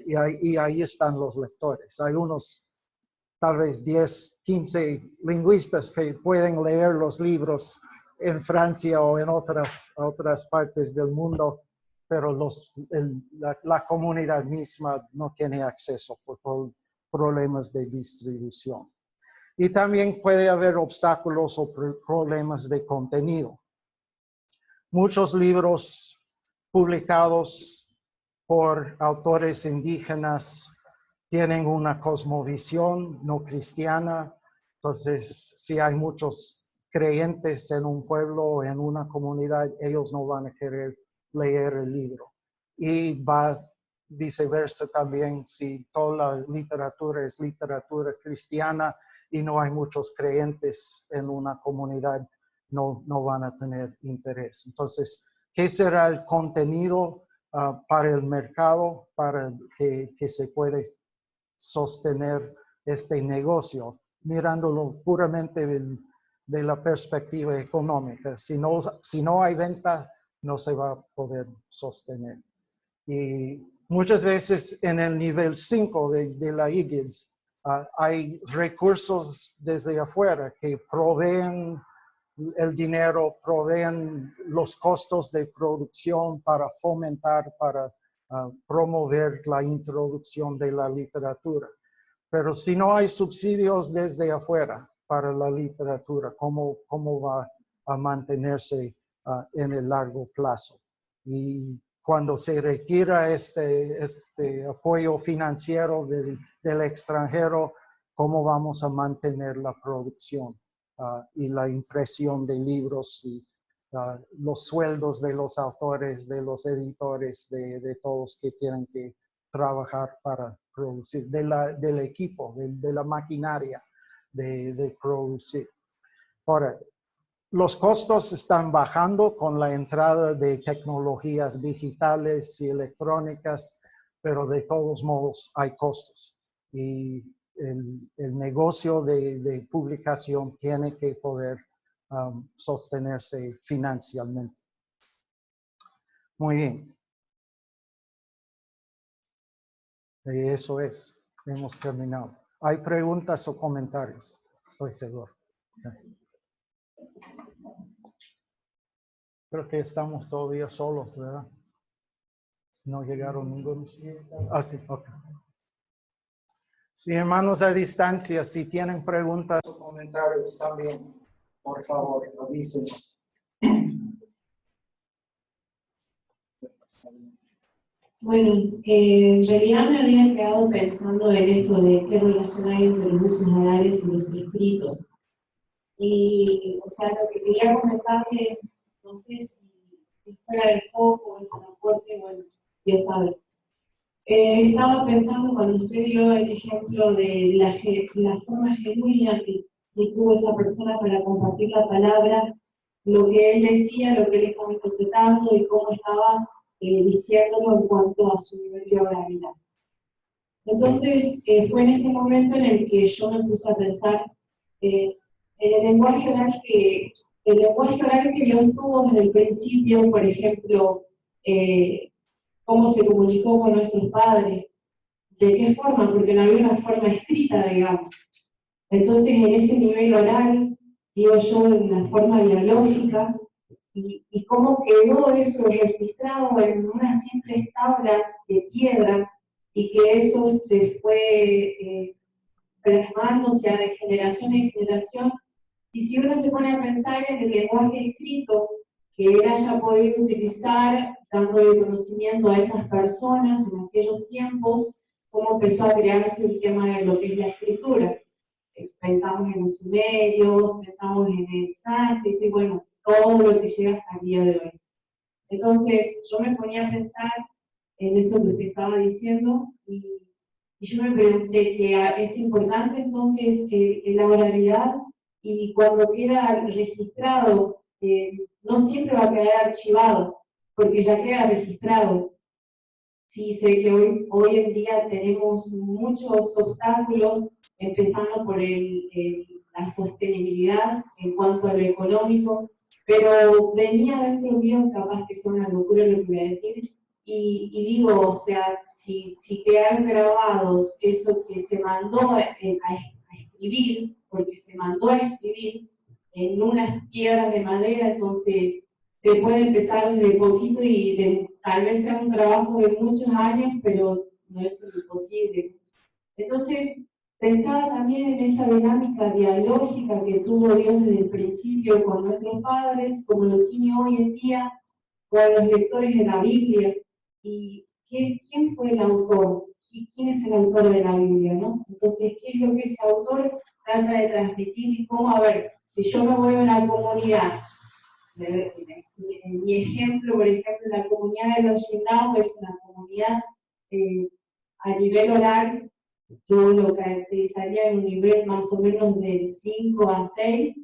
Speaker 1: Y ahí están los lectores. Hay unos, tal vez 10, 15 lingüistas que pueden leer los libros en Francia o en otras partes del mundo, pero la comunidad misma no tiene acceso por problemas de distribución. Y también puede haber obstáculos o problemas de contenido. Muchos libros publicados por autores indígenas tienen una cosmovisión no cristiana. Entonces, si hay muchos creyentes en un pueblo o en una comunidad, ellos no van a querer leer el libro. Y va viceversa también, si toda la literatura es literatura cristiana y no hay muchos creyentes en una comunidad, no van a tener interés. Entonces, ¿qué será el contenido para el mercado, para que se pueda sostener este negocio, mirándolo puramente de la perspectiva económica? Si no hay venta, no se va a poder sostener. Y muchas veces en el nivel 5 de la IGILS hay recursos desde afuera que proveen el dinero, proveen los costos de producción para fomentar, para promover la introducción de la literatura. Pero si no hay subsidios desde afuera para la literatura, ¿cómo va a mantenerse en el largo plazo? Y cuando se retira este apoyo financiero del extranjero, ¿cómo vamos a mantener la producción y la impresión de libros y los sueldos de los autores, de los editores, de todos que tienen que trabajar para producir, del equipo, de la maquinaria de producir. Ahora, los costos están bajando con la entrada de tecnologías digitales y electrónicas, pero de todos modos hay costos. Y el negocio de publicación tiene que poder sostenerse financieramente. Muy bien. Y eso es. Hemos terminado. ¿Hay preguntas o comentarios? Estoy seguro. Creo que estamos todavía solos, ¿verdad? No llegaron ninguno. Ah, sí, ok. Sí, hermanos a distancia, si tienen preguntas o comentarios también, por favor, avísenos.
Speaker 3: Bueno, en realidad me había quedado pensando en esto de qué relación hay entre los usos horarios y los escritos. Y, o sea, lo que quería comentarle, no sé si fuera del foco, es un aporte, bueno, ya saben. Estaba pensando cuando usted dio el ejemplo de la forma genuina que tuvo esa persona para compartir la palabra, lo que él decía, lo que él estaba interpretando y cómo estaba diciéndolo en cuanto a su nivel de oralidad. Entonces, fue en ese momento en el que yo me puse a pensar en el lenguaje oral que Dios tuvo desde el principio, por ejemplo, cómo se comunicó con nuestros padres, de qué forma, porque no había una forma escrita, digamos. Entonces, en ese nivel oral, digo yo, en una forma dialógica, y cómo quedó eso registrado en unas simples tablas de piedra, y que eso se fue plasmándose de generación en generación. Y si uno se pone a pensar en el lenguaje escrito que él haya podido utilizar, dándole conocimiento a esas personas en aquellos tiempos, cómo empezó a crearse el tema de lo que es la escritura. Pensamos en los sumerios, pensamos en el sánscrito y bueno, todo lo que llega hasta el día de hoy. Entonces, yo me ponía a pensar en eso que usted estaba diciendo y yo me pregunté que es importante entonces la oralidad y cuando queda registrado, no siempre va a quedar archivado, porque ya queda registrado. Sí, sé que hoy en día tenemos muchos obstáculos, empezando por la sostenibilidad en cuanto a lo económico, pero venía dentro mío, capaz que sea una locura lo que voy a decir, y digo, o sea, si quedan grabados eso que se mandó a escribir, porque se mandó a escribir en unas piedras de madera, entonces se puede empezar de poquito y tal vez sea un trabajo de muchos años, pero no es imposible. Entonces, pensaba también en esa dinámica dialógica que tuvo Dios desde el principio con nuestros padres, como lo tiene hoy en día con los lectores de la Biblia. ¿Y quién fue el autor? ¿Quién es el autor de la Biblia? ¿No? Entonces, ¿qué es lo que ese autor trata de transmitir y cómo? A ver, si yo me voy a una comunidad, mi ejemplo, por ejemplo, la comunidad de los Shinao es una comunidad a nivel oral, yo lo caracterizaría en un nivel más o menos del 5 a 6,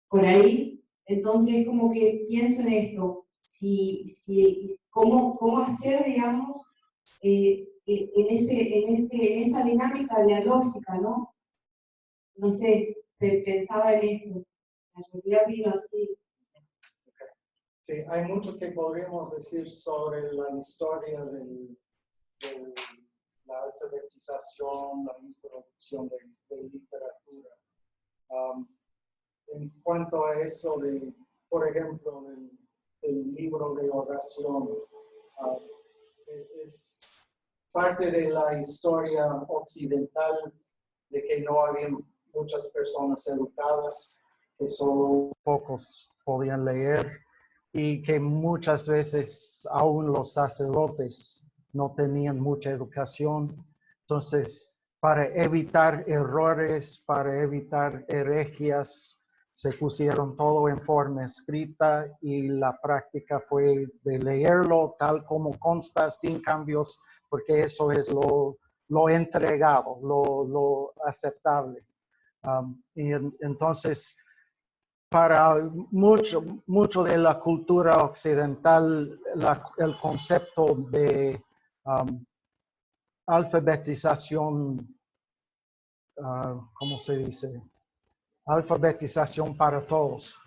Speaker 3: por ahí. Entonces, como que pienso en esto, cómo hacer, digamos, en esa dinámica dialógica, ¿no? No sé, pensaba en esto, la realidad vino así.
Speaker 1: Sí, hay mucho que podríamos decir sobre la historia de la alfabetización, la introducción de literatura. En cuanto a eso de, por ejemplo, el libro de oración, es parte de la historia occidental de que no había muchas personas educadas, que solo pocos podían leer y que muchas veces aún los sacerdotes no tenían mucha educación. Entonces, para evitar errores, para evitar herejías, se pusieron todo en forma escrita y la práctica fue de leerlo tal como consta, sin cambios, porque eso es lo entregado, lo aceptable. Entonces, para mucho de la cultura occidental, el concepto de alfabetización, ¿cómo se dice? Alfabetización para todos.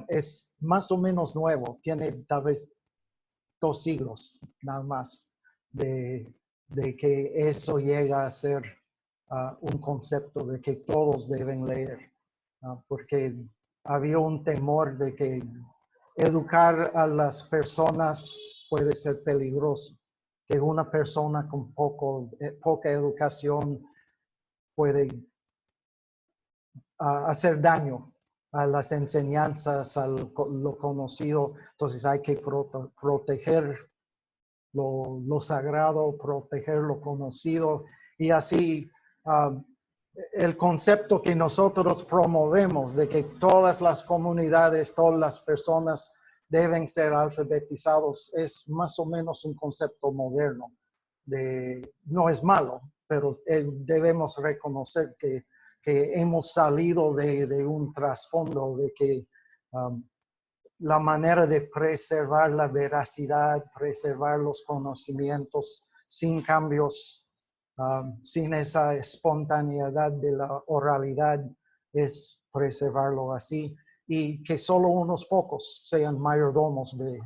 Speaker 1: Es más o menos nuevo, tiene tal vez 2 siglos nada más de que eso llega a ser un concepto de que todos deben leer, porque había un temor de que educar a las personas puede ser peligroso, que una persona con poca educación puede hacer daño a las enseñanzas, a lo conocido. Entonces hay que proteger lo sagrado, proteger lo conocido. Y así el concepto que nosotros promovemos de que todas las comunidades, todas las personas deben ser alfabetizados es más o menos un concepto moderno. No es malo, pero debemos reconocer que hemos salido de un trasfondo de que la manera de preservar la veracidad, preservar los conocimientos sin cambios, sin esa espontaneidad de la oralidad, es preservarlo así y que solo unos pocos sean mayordomos de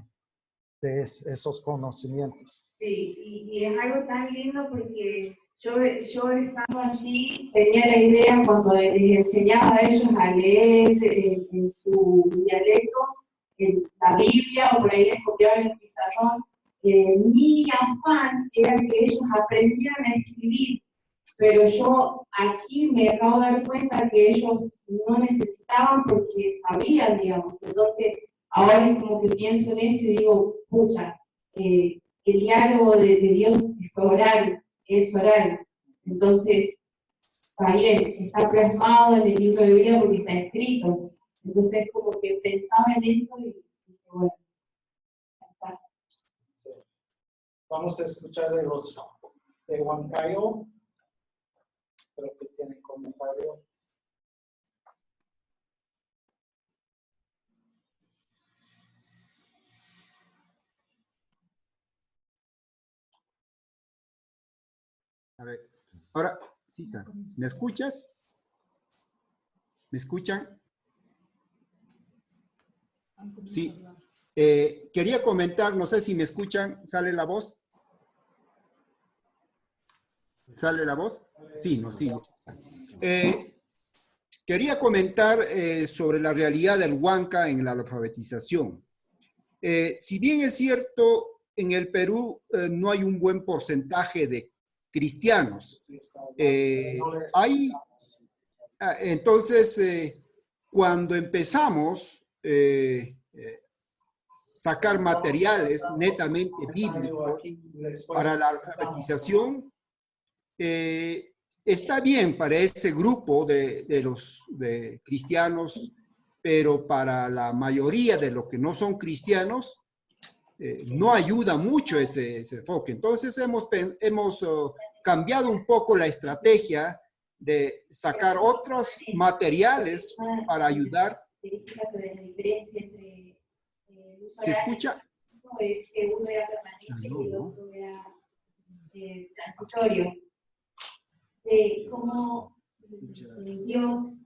Speaker 1: esos conocimientos.
Speaker 3: Sí, y es algo tan lindo porque yo estando así, tenía la idea cuando les enseñaba a ellos a leer en su dialecto, en la Biblia, o por ahí les copiaba en el pizarrón, mi afán era que ellos aprendieran a escribir, pero yo aquí me acabo de dar cuenta que ellos no necesitaban porque sabían, digamos. Entonces, ahora es como que pienso en esto y digo, pucha, el diálogo de Dios es oral. Entonces, está bien, está plasmado en el libro de vida porque está escrito. Entonces, como que pensaba en esto y dije, bueno, ya está.
Speaker 1: Sí. Vamos a escuchar de Huancayo. Creo que tiene comentario.
Speaker 4: A ver, ahora, sí está. ¿Me escuchas? ¿Me escuchan? Sí. Quería comentar, no sé si me escuchan, ¿sale la voz? ¿Sale la voz? Sí, no, sí. Quería comentar sobre la realidad del Huanca en la alfabetización. Si bien es cierto, en el Perú no hay un buen porcentaje de cristianos. Entonces, cuando empezamos sacar materiales netamente bíblicos para la alfabetización, está bien para ese grupo de cristianos, pero para la mayoría de los que no son cristianos, no ayuda mucho ese enfoque. Entonces hemos cambiado un poco la estrategia de sacar otros materiales para ayudar.
Speaker 3: Sobre la diferencia entre
Speaker 4: ¿Se escucha?
Speaker 3: Es que uno era permanente y el otro era transitorio. Cómo Dios,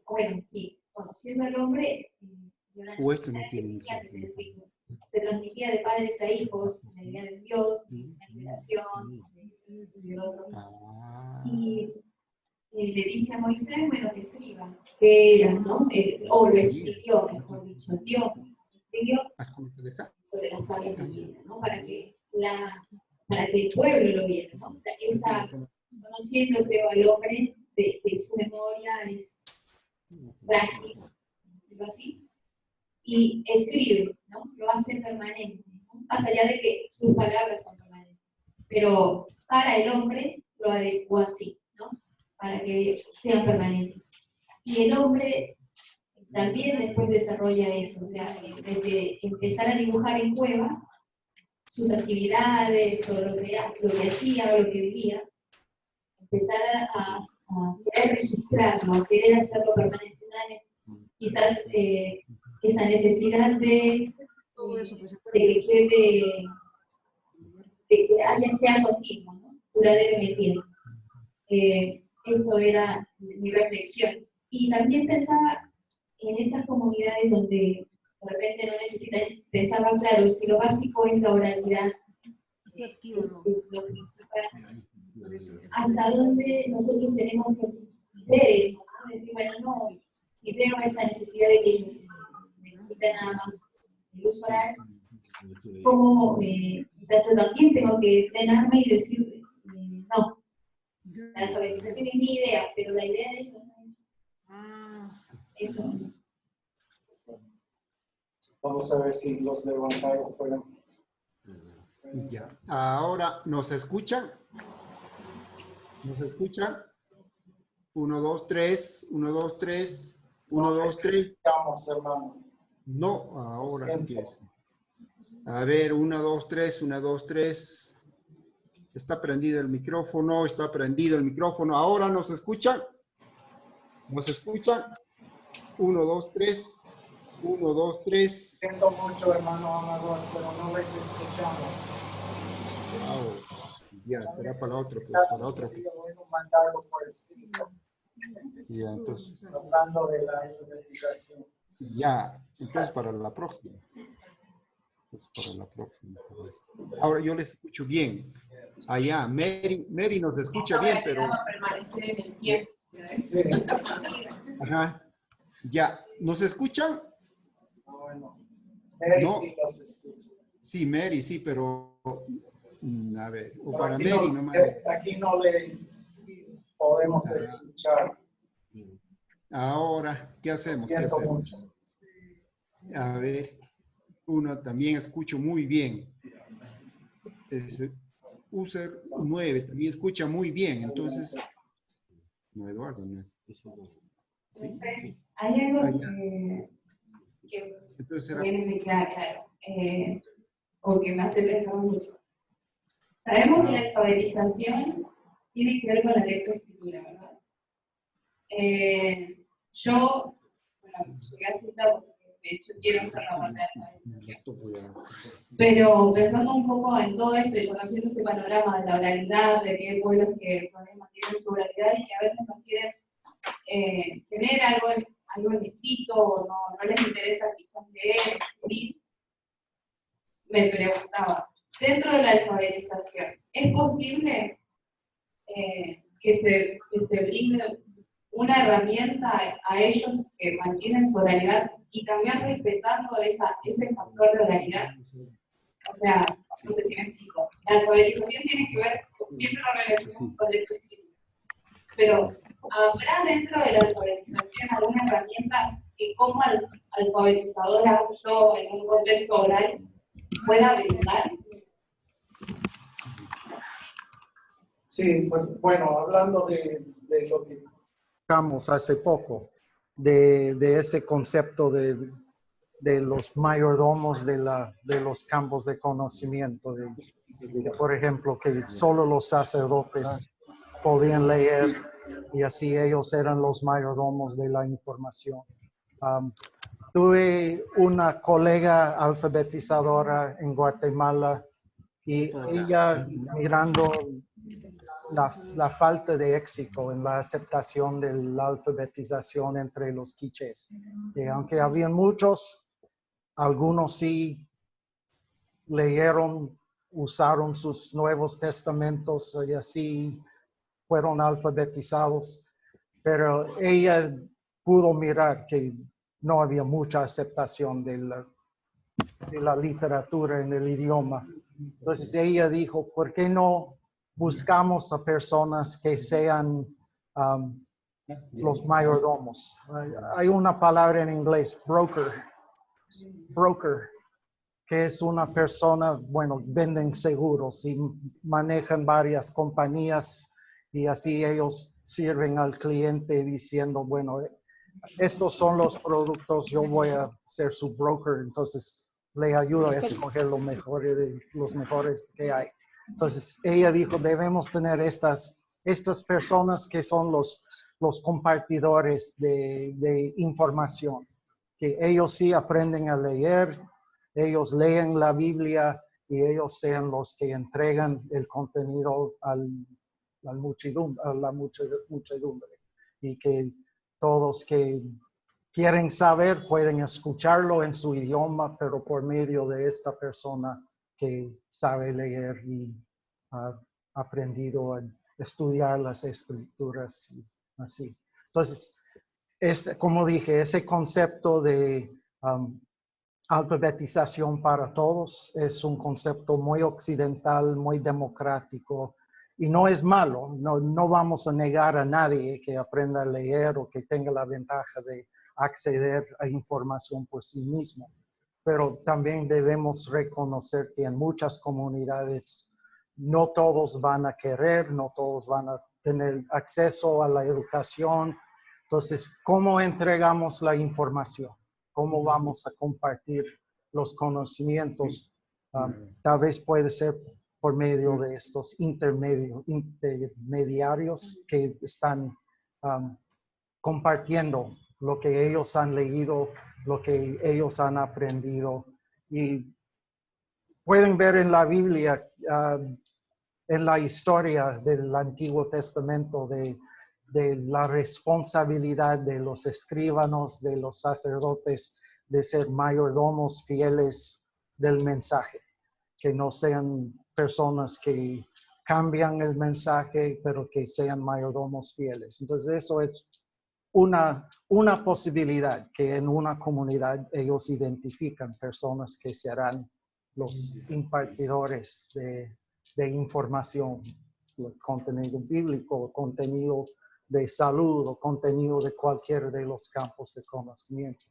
Speaker 3: bueno, sí, conociendo al hombre,
Speaker 4: o esto no tiene
Speaker 3: se transmitía de padres a hijos, la idea de Dios, de la liberación, del otro. Y le dice a Moisés, bueno, que escriba, que era, ¿no? O lo escribió, mejor dicho, Dios escribió sobre las tablas de piedra, ¿no? Para que el pueblo lo viera, ¿no? Conociendo, creo, al hombre, de su memoria es frágil, decirlo así, y escribe, ¿no? Lo hace permanente, ¿no? Más allá de que sus palabras son permanentes, pero para el hombre lo adecuó así, ¿no? Para que sean permanentes. Y el hombre también después desarrolla eso, o sea, desde empezar a dibujar en cuevas sus actividades o lo que hacía o lo que vivía, empezar a querer registrarlo, a querer hacerlo permanentemente, quizás esa necesidad de que quede, de que haya sea continuo, ¿no? Duradero en el tiempo. Eso era mi reflexión. Y también pensaba en estas comunidades donde de repente no necesitan, pensaba, claro, si lo básico es la oralidad, es lo principal. ¿Hasta dónde nosotros tenemos que ver eso? ¿No? Decir, bueno, no, si veo esta necesidad de que ellos necesitan nada más el uso oral, ¿cómo quizás yo también tengo que frenarme y decir, no, la alfabetización es mi idea, pero la idea de ellos no es eso?
Speaker 5: Vamos a ver si los de Huancayo pueden.
Speaker 4: Ya. Ahora, ¿nos escuchan? ¿Nos escuchan? 1, 2, 3, 1, 2, 3, 1, 2, 3.
Speaker 5: Vamos, hermano.
Speaker 4: No, ahora
Speaker 5: Siento.
Speaker 4: empiezo. A ver, 1, 2, 3, 1, 2, 3. Está prendido el micrófono, está prendido el micrófono. ¿Ahora nos escuchan? ¿Nos escuchan? 1, 2, 3. 1, 2, 3.
Speaker 5: Siento mucho, hermano Amador, pero no les escuchamos.
Speaker 4: Wow. Ya, será para otro.
Speaker 5: Para otro. Voy a mandarlo por escrito.
Speaker 4: Ya, entonces.
Speaker 5: Hablando de la alfabetización.
Speaker 4: Ya, entonces para la próxima. Ahora yo les escucho bien. Allá, Mary nos escucha bien, pero...
Speaker 3: Permanecer en el tiempo.
Speaker 5: Sí.
Speaker 4: Ajá. Ya, ¿nos escuchan?
Speaker 5: Bueno, Mary
Speaker 4: No.
Speaker 5: sí los escucha.
Speaker 4: Sí, Mary, sí, pero... A ver, o
Speaker 5: Pero
Speaker 4: para
Speaker 5: aquí
Speaker 4: Mary
Speaker 5: no,
Speaker 4: nomás.
Speaker 5: aquí no le podemos escuchar.
Speaker 4: Ahora, ¿qué
Speaker 5: Lo
Speaker 4: hacemos? ¿Qué
Speaker 5: siento
Speaker 4: hacemos?
Speaker 5: mucho.
Speaker 4: A ver, uno también escucho muy bien. User 9 también escucha muy bien, entonces... No, Eduardo, no es. ¿Sí? Sí.
Speaker 3: Hay algo
Speaker 4: Ah, ya.
Speaker 3: que
Speaker 4: Entonces era...
Speaker 3: viene muy claro, o que me hace pensar mucho. Sabemos que la alfabetización tiene que ver con la lectoescritura, ¿verdad? Yo, bueno, llegué a citar porque de hecho quiero hacer la parte de alfabetización. Pero pensando un poco en todo esto y conociendo este panorama de la oralidad, de que hay pueblos que todavía mantienen su oralidad y que a veces no quieren tener algo en escrito o no les interesa quizás leer, escribir, me preguntaba, dentro de la alfabetización, ¿es posible que se brinde una herramienta a ellos que mantienen su oralidad y también respetando ese factor de oralidad? O sea, no sé si me explico. La alfabetización tiene que ver, siempre lo relacionamos con lectoescritura. Pero, ¿habrá dentro de la alfabetización alguna herramienta que como alfabetizadora yo en un contexto oral pueda brindar?
Speaker 5: Sí, bueno, hablando de lo que
Speaker 1: Hace poco de ese concepto de los mayordomos de los campos de conocimiento, de, por ejemplo, que solo los sacerdotes podían leer y así ellos eran los mayordomos de la información. Tuve una colega alfabetizadora en Guatemala y ella mirando la falta de éxito en la aceptación de la alfabetización entre los quichés. Aunque habían muchos, algunos sí leyeron, usaron sus nuevos testamentos y así fueron alfabetizados, pero ella pudo mirar que no había mucha aceptación de la literatura en el idioma. Entonces ella dijo, ¿por qué no buscamos a personas que sean los mayordomos? Hay una palabra en inglés, broker, que es una persona, bueno, venden seguros y manejan varias compañías y así ellos sirven al cliente diciendo, bueno, estos son los productos, yo voy a ser su broker, entonces le ayudo a escoger los mejores que hay. Entonces ella dijo, debemos tener estas personas que son los compartidores de información, que ellos sí aprenden a leer, ellos leen la Biblia y ellos sean los que entregan el contenido a la muchedumbre. Y que todos que quieren saber pueden escucharlo en su idioma, pero por medio de esta persona que sabe leer y ha aprendido a estudiar las escrituras y así. Entonces, como dije, ese concepto de alfabetización para todos es un concepto muy occidental, muy democrático, y no es malo. No vamos a negar a nadie que aprenda a leer o que tenga la ventaja de acceder a información por sí mismo. Pero también debemos reconocer que en muchas comunidades no todos van a querer, no todos van a tener acceso a la educación. Entonces, ¿cómo entregamos la información? ¿Cómo vamos a compartir los conocimientos? Tal vez puede ser por medio de estos intermediarios que están compartiendo lo que ellos han leído, lo que ellos han aprendido. Y pueden ver en la Biblia, en la historia del Antiguo Testamento, de la responsabilidad de los escribanos, de los sacerdotes, de ser mayordomos fieles del mensaje, que no sean personas que cambian el mensaje, pero que sean mayordomos fieles. Entonces eso es una posibilidad, que en una comunidad ellos identifican personas que serán los impartidores de información, contenido bíblico, contenido de salud o contenido de cualquier de los campos de conocimiento.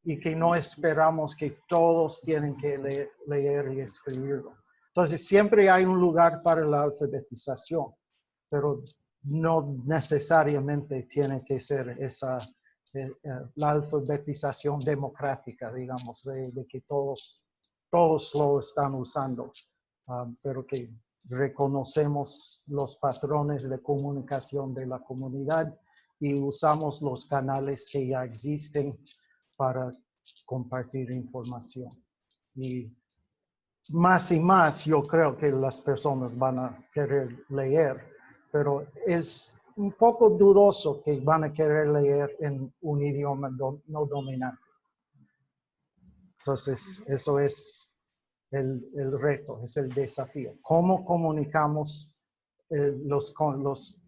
Speaker 1: Y que no esperamos que todos tienen que leer y escribirlo. Entonces siempre hay un lugar para la alfabetización, pero no necesariamente tiene que ser la alfabetización democrática, digamos, de que todos lo están usando, pero que reconocemos los patrones de comunicación de la comunidad y usamos los canales que ya existen para compartir información. Y más yo creo que las personas van a querer leer, pero es un poco dudoso que van a querer leer en un idioma no dominante. Entonces, eso es el reto, es el desafío. ¿Cómo comunicamos los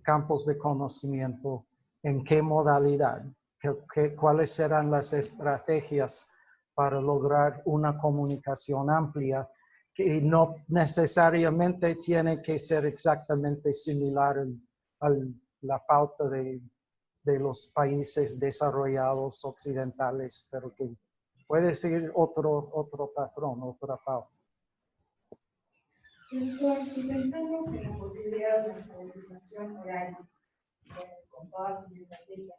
Speaker 1: campos de conocimiento? ¿En qué modalidad? ¿Cuáles serán las estrategias para lograr una comunicación amplia que no necesariamente tiene que ser exactamente similar a la pauta de los países desarrollados occidentales, pero que puede seguir otro patrón, otra pauta?
Speaker 3: Profesor, si pensamos en la posibilidad de la alfabetización oral con todas sus estrategias,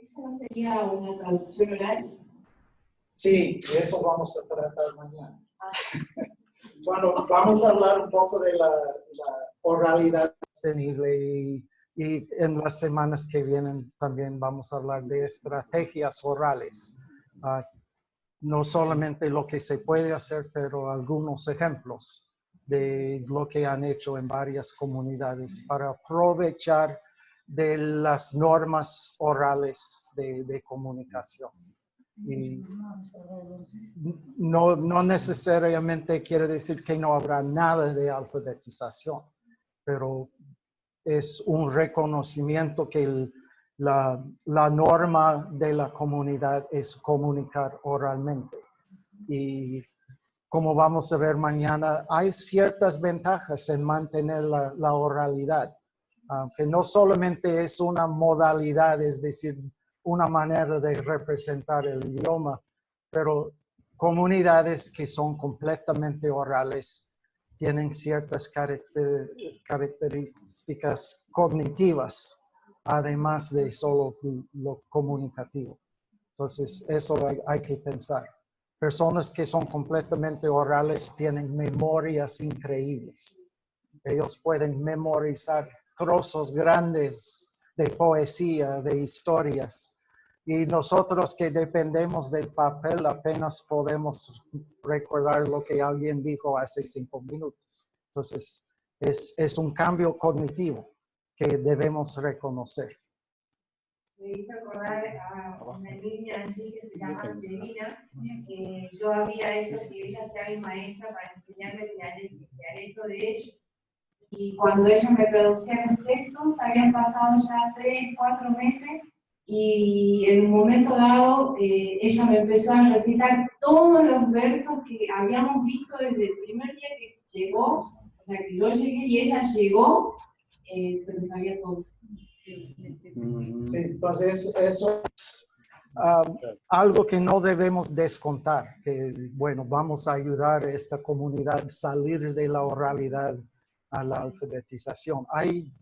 Speaker 3: ¿eso no sería una traducción oral?
Speaker 5: Sí, eso vamos a tratar mañana. Bueno, vamos a hablar un poco de la oralidad
Speaker 1: sostenible y en las semanas que vienen también vamos a hablar de estrategias orales. No solamente lo que se puede hacer, pero algunos ejemplos de lo que han hecho en varias comunidades para aprovechar de las normas orales de comunicación. Y no necesariamente quiere decir que no habrá nada de alfabetización, pero es un reconocimiento que la norma de la comunidad es comunicar oralmente. Y como vamos a ver mañana, hay ciertas ventajas en mantener la oralidad, que no solamente es una modalidad, es decir, una manera de representar el idioma, pero comunidades que son completamente orales tienen ciertas características cognitivas además de solo lo comunicativo. Entonces, eso hay que pensar. Personas que son completamente orales tienen memorias increíbles. Ellos pueden memorizar trozos grandes de poesía, de historias. Y nosotros que dependemos del papel apenas podemos recordar lo que alguien dijo hace 5 minutos. Entonces, es un cambio cognitivo que debemos reconocer.
Speaker 3: Me hizo acordar a una niña allí que se llama Angelina, que yo había hecho que ella sea mi maestra para enseñarme el dialecto de ellos. Y cuando ella me traducía los textos, habían pasado ya 3, 4 meses, y en un momento dado ella me empezó a recitar todos los versos que habíamos visto desde el primer día que llegó, o sea, que yo llegué y ella llegó, se los sabía todos.
Speaker 5: Sí, entonces eso
Speaker 1: algo que no debemos descontar, que bueno, vamos a ayudar a esta comunidad a salir de la oralidad a la alfabetización. Hay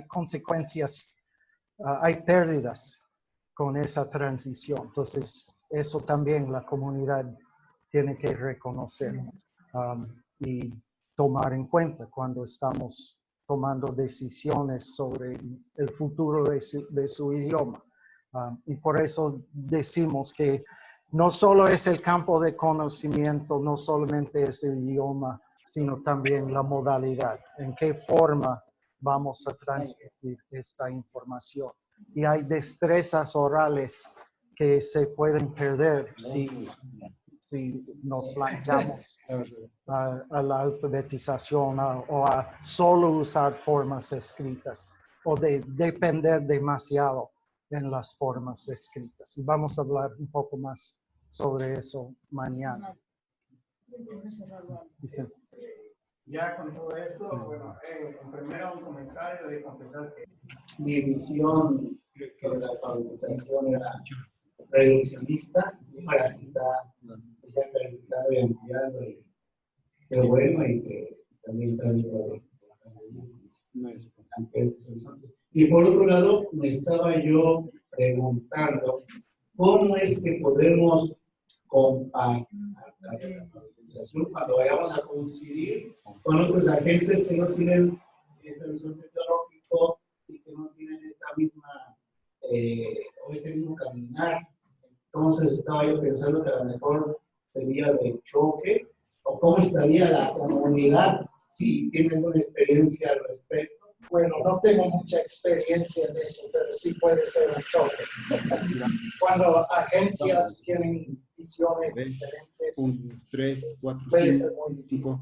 Speaker 1: consecuencias, hay pérdidas con esa transición. Entonces, eso también la comunidad tiene que reconocer y tomar en cuenta cuando estamos tomando decisiones sobre el futuro de su idioma. Y por eso decimos que no solo es el campo de conocimiento, no solamente es el idioma, sino también la modalidad, en qué forma vamos a transmitir esta información. Y hay destrezas orales que se pueden perder si nos lanzamos a la alfabetización o a solo usar formas escritas o de depender demasiado en las formas escritas. Y vamos a hablar un poco más sobre eso mañana. Dice,
Speaker 6: Ya con todo esto, bueno, primero un comentario de confesar que
Speaker 7: mi visión que la alfabetización era reduccionista, y ahora sí está ya calificado y ampliado, y qué bueno, y que también está dentro de y por otro lado, me estaba yo preguntando cómo es que podemos comparar la alfabetización cuando vayamos a coincidir con otros agentes que no tienen este visor tecnológico y que no tienen esta misma o este mismo caminar. Entonces estaba yo pensando que a lo mejor sería de choque, o cómo estaría la comunidad si tienen alguna experiencia al respecto.
Speaker 5: bueno, no tengo mucha experiencia en eso, pero sí puede ser un choque. Cuando agencias tienen visiones diferentes,
Speaker 4: 1, 3, 4,
Speaker 5: puede ser muy difícil.
Speaker 4: 5.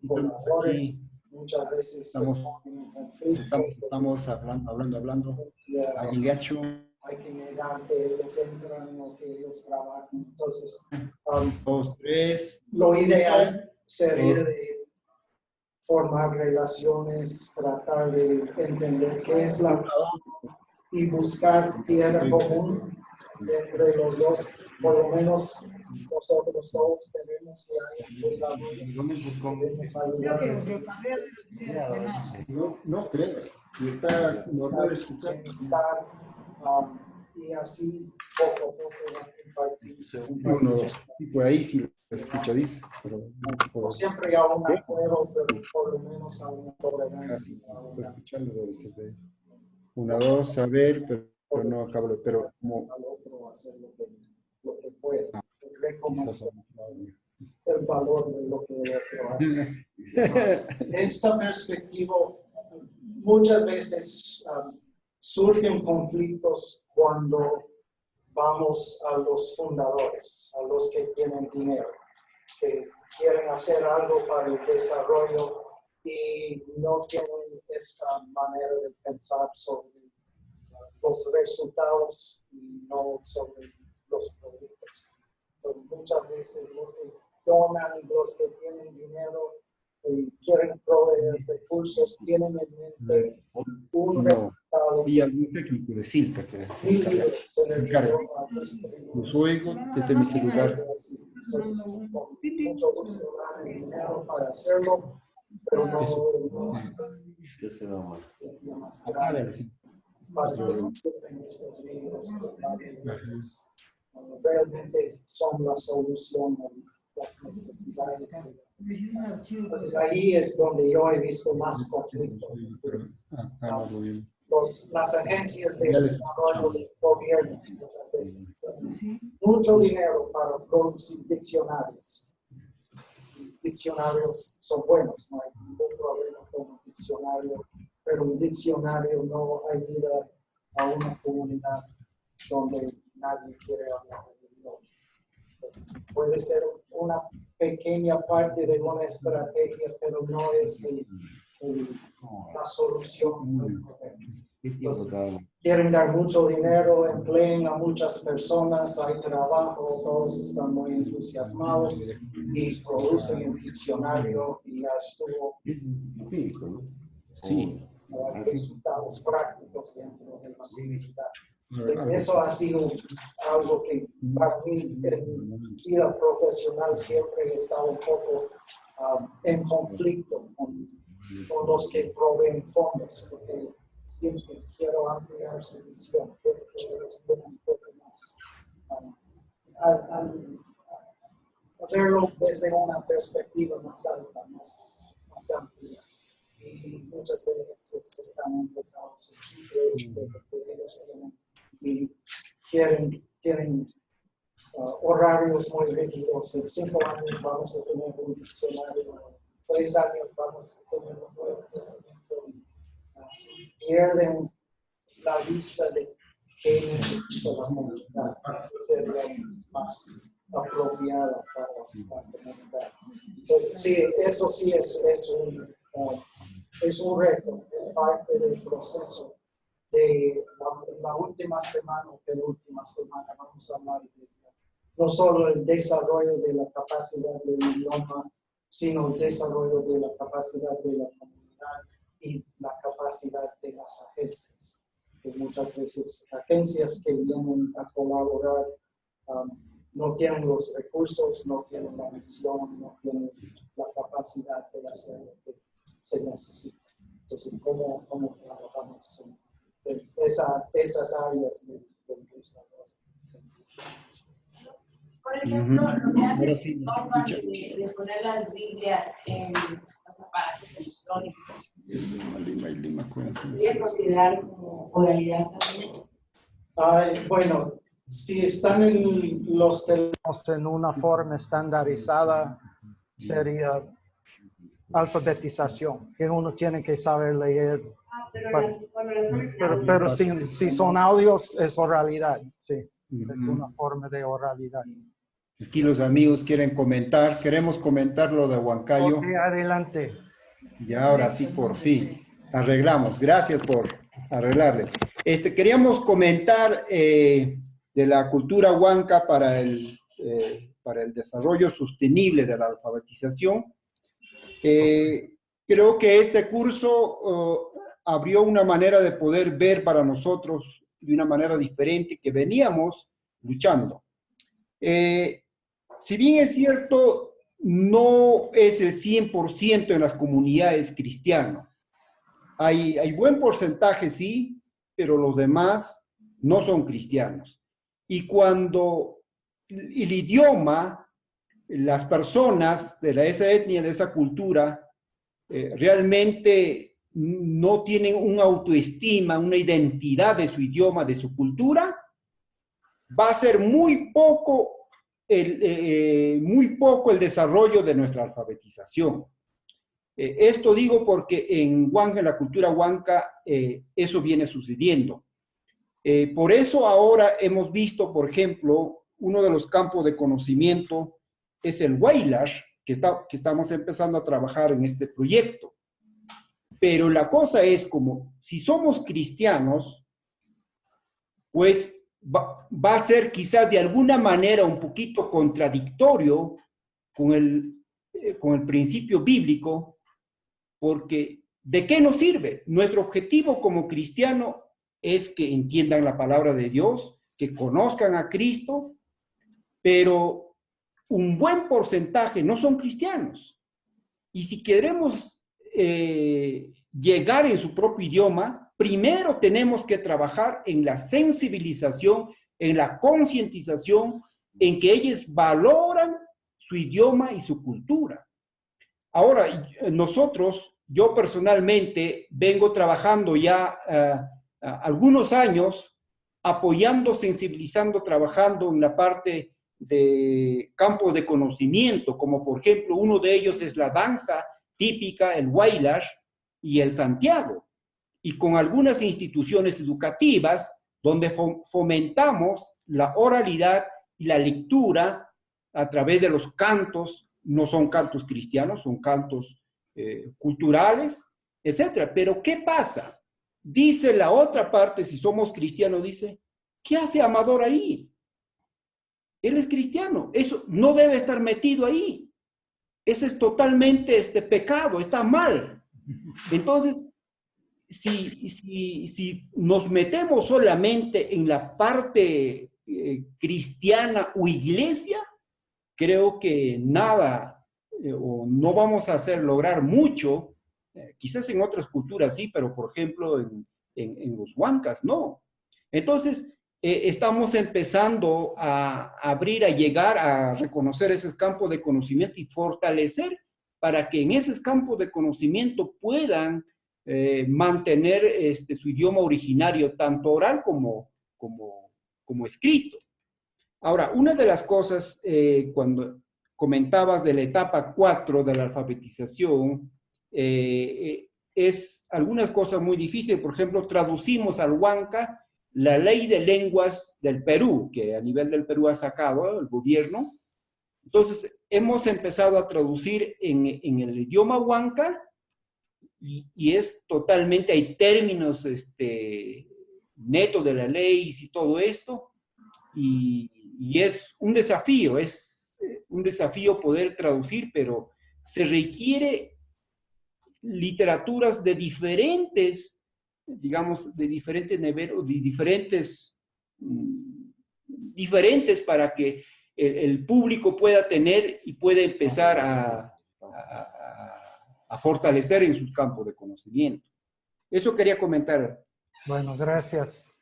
Speaker 5: Colaboren, muchas veces
Speaker 4: Estamos hablando. Alguien gacho.
Speaker 5: Hay que negar que ellos entran o que ellos trabajan. Entonces,
Speaker 4: 2, 3.
Speaker 5: lo ideal sería de formar relaciones, tratar de entender qué es la visión y buscar tierra común entre los dos. Por lo menos nosotros todos tenemos que hay desarrollo. Debemos ayudar.
Speaker 4: No creo. Y está, no sabes
Speaker 5: Estar, y así poco a poco va a compartir.
Speaker 4: 1, 2. Y por ahí sí escucha, dice. Pero
Speaker 5: No siempre a un acuerdo, pero por lo menos a una tolerancia.
Speaker 4: escuchando 1, 2, saber, pero no acabo, pero como
Speaker 5: Al otro hacer lo que puede. Reconocer el valor de lo que el otro hace. Esta perspectiva muchas veces surgen conflictos cuando vamos a los fundadores, a los que tienen dinero, que quieren hacer algo para el desarrollo y no tienen esa manera de pensar sobre los resultados y no sobre los productos. Entonces, muchas veces los que donan, los que tienen dinero y quieren proveer recursos, tienen en mente un resultado.
Speaker 4: y algún técnico de Silca que
Speaker 5: Y se le
Speaker 4: encarga.
Speaker 5: dio a distribuir.
Speaker 4: Los oigo desde mi celular.
Speaker 5: Entonces, con mucho gusto dan el dinero para hacerlo, pero no
Speaker 4: A ver,
Speaker 5: participar en estos libros realmente son la solución a las necesidades. Entonces ahí es donde yo he visto más conflicto. Las agencias de desarrollo de gobiernos muchas veces tienen mucho dinero para producir diccionarios. Diccionarios son buenos, no hay ningún problema con un diccionario, pero un diccionario no ayuda a una comunidad donde nadie quiere hablar de idioma. Entonces, puede ser una pequeña parte de una estrategia, pero no es la solución. Entonces, quieren dar mucho dinero, empleen a muchas personas, hay trabajo, todos están muy entusiasmados y producen el diccionario y ya estuvo.
Speaker 8: Sí.
Speaker 5: Hay resultados prácticos dentro de la comunidad. Eso ha sido algo que para mí en mi vida profesional siempre he estado un poco en conflicto con los que proveen fondos, porque siempre quiero ampliar su visión, quiero que ellos vean un poco más, a verlo desde una perspectiva más alta, más amplia. Y muchas veces están enfocados en su crédito que ellos tienen y tienen horarios muy rígidos. En 5 años vamos a tener un diccionario, 3 años vamos a tener un nuevo testamento. Así pierden la vista de qué necesita la comunidad, que sería más apropiada para la comunidad. Entonces, sí, eso sí es un reto, es parte del proceso de la última semana o penúltima semana. Vamos a hablar de no solo el desarrollo de la capacidad del idioma, sino el desarrollo de la capacidad de la comunidad y la capacidad de las agencias. Que muchas veces agencias que vienen a colaborar no tienen los recursos, no tienen la visión, no tienen la capacidad de hacer lo que se necesita. Entonces, ¿cómo trabajamos en esas áreas del desarrollo?
Speaker 2: Por ejemplo, lo que hace de poner las Biblias en los aparatos electrónicos, ¿podría considerar como oralidad también?
Speaker 5: Bueno, si están en los
Speaker 1: teléfonos en una forma estandarizada, sería alfabetización, que uno tiene que saber leer. Pero si son audios, es oralidad, sí. Es una forma de oralidad.
Speaker 4: Aquí los amigos quieren comentar, queremos comentar lo de Huancayo.
Speaker 1: Ok, adelante.
Speaker 4: Y ahora sí, por fin, arreglamos. Gracias por arreglarle. Queríamos comentar de la cultura huanca para el desarrollo sostenible de la alfabetización. Creo que este curso abrió una manera de poder ver para nosotros de una manera diferente que veníamos luchando. Si bien es cierto, no es el 100% en las comunidades cristianas. Hay buen porcentaje, sí, pero los demás no son cristianos. Y cuando el idioma, las personas de esa etnia, de esa cultura, realmente no tienen una autoestima, una identidad de su idioma, de su cultura, va a ser muy poco el desarrollo de nuestra alfabetización. Esto digo porque en Huanca, en la cultura huanca, eso viene sucediendo. Por eso ahora hemos visto, por ejemplo, uno de los campos de conocimiento es el Wailash, que estamos empezando a trabajar en este proyecto. Pero la cosa es como, si somos cristianos, pues va a ser quizás de alguna manera un poquito contradictorio con el principio bíblico, porque ¿de qué nos sirve? Nuestro objetivo como cristiano es que entiendan la palabra de Dios, que conozcan a Cristo, pero un buen porcentaje no son cristianos. Y si queremos llegar en su propio idioma,
Speaker 8: primero tenemos que trabajar en la sensibilización, en la concientización, en que ellos valoran su idioma y su cultura. Ahora, nosotros, yo personalmente, vengo trabajando ya algunos años apoyando, sensibilizando, trabajando en la parte de campos de conocimiento, como por ejemplo uno de ellos es la danza típica, el Wailar y el Santiago, y con algunas instituciones educativas donde fomentamos la oralidad y la lectura a través de los cantos. No son cantos cristianos, son cantos culturales, etc. Pero ¿qué pasa? Dice la otra parte, si somos cristianos, dice, ¿qué hace Amador ahí? Él es cristiano, eso no debe estar metido ahí. Ese es totalmente pecado, está mal. Entonces, si nos metemos solamente en la parte cristiana o iglesia, creo que nada, o no vamos a lograr mucho, quizás en otras culturas sí, pero por ejemplo en los huancas no. Entonces, estamos empezando a abrir, a llegar a reconocer esos campos de conocimiento y fortalecer para que en esos campos de conocimiento puedan mantener su idioma originario, tanto oral como escrito. Ahora, una de las cosas, cuando comentabas de la etapa 4 de la alfabetización, es algunas cosas muy difíciles. Por ejemplo, traducimos al huanca la ley de lenguas del Perú, que a nivel del Perú ha sacado el gobierno. Entonces, hemos empezado a traducir en el idioma huanca y es totalmente, hay términos netos de la ley y todo esto, y es un desafío poder traducir, pero se requiere literaturas de diferentes, digamos, de diferentes niveles, diferentes para que el público pueda tener y pueda empezar a fortalecer en sus campos de conocimiento. Eso quería comentar.
Speaker 1: Bueno, gracias.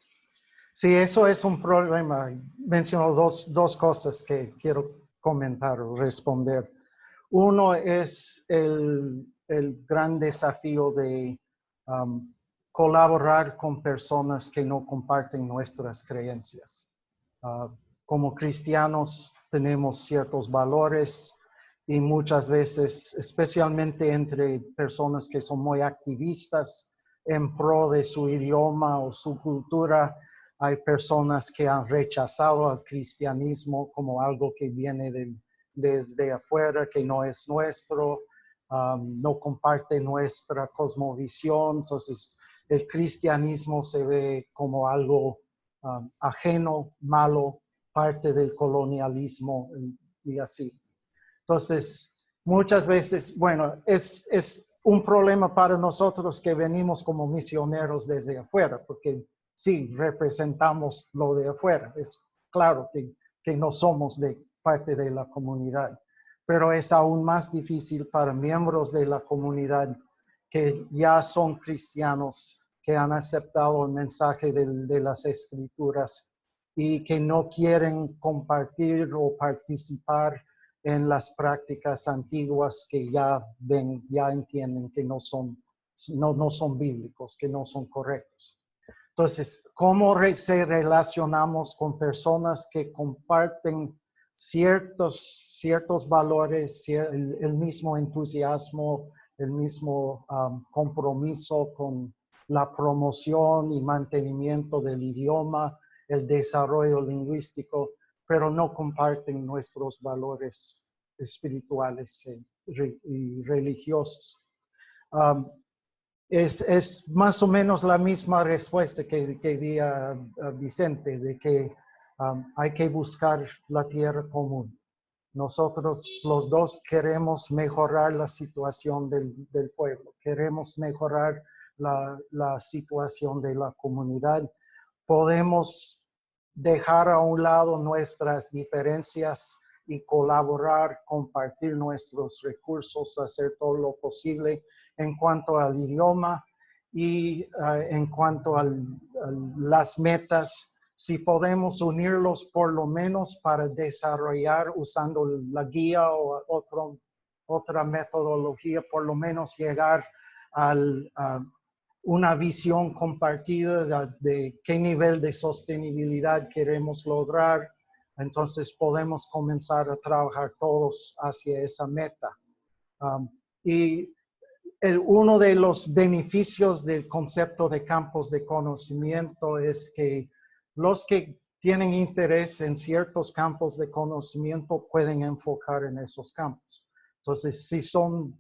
Speaker 1: Sí, eso es un problema. Menciono dos cosas que quiero comentar o responder. Uno es el gran desafío de colaborar con personas que no comparten nuestras creencias. Como cristianos tenemos ciertos valores y muchas veces, especialmente entre personas que son muy activistas en pro de su idioma o su cultura, hay personas que han rechazado al cristianismo como algo que viene desde afuera, que no es nuestro, no comparte nuestra cosmovisión. Entonces, el cristianismo se ve como algo ajeno, malo, parte del colonialismo y así. Entonces, muchas veces, bueno, es un problema para nosotros que venimos como misioneros desde afuera, porque sí, representamos lo de afuera. Es claro que no somos de parte de la comunidad, pero es aún más difícil para miembros de la comunidad que ya son cristianos, que han aceptado el mensaje de las escrituras y que no quieren compartir o participar en las prácticas antiguas que ya entienden que no son bíblicos, que no son correctos. Entonces, ¿cómo se relacionamos con personas que comparten ciertos valores, el mismo entusiasmo, el mismo compromiso con la promoción y mantenimiento del idioma, el desarrollo lingüístico, pero no comparten nuestros valores espirituales y religiosos? Es más o menos la misma respuesta que di a Vicente, de que hay que buscar la tierra común. Nosotros los dos queremos mejorar la situación del pueblo, queremos mejorar la situación de la comunidad. Podemos dejar a un lado nuestras diferencias y colaborar, compartir nuestros recursos, hacer todo lo posible en cuanto al idioma Y en cuanto a las metas, si podemos unirlos por lo menos para desarrollar usando la guía o otra metodología, por lo menos llegar a una visión compartida de qué nivel de sostenibilidad queremos lograr, entonces podemos comenzar a trabajar todos hacia esa meta. Y uno de los beneficios del concepto de campos de conocimiento es que los que tienen interés en ciertos campos de conocimiento pueden enfocar en esos campos. Entonces, si son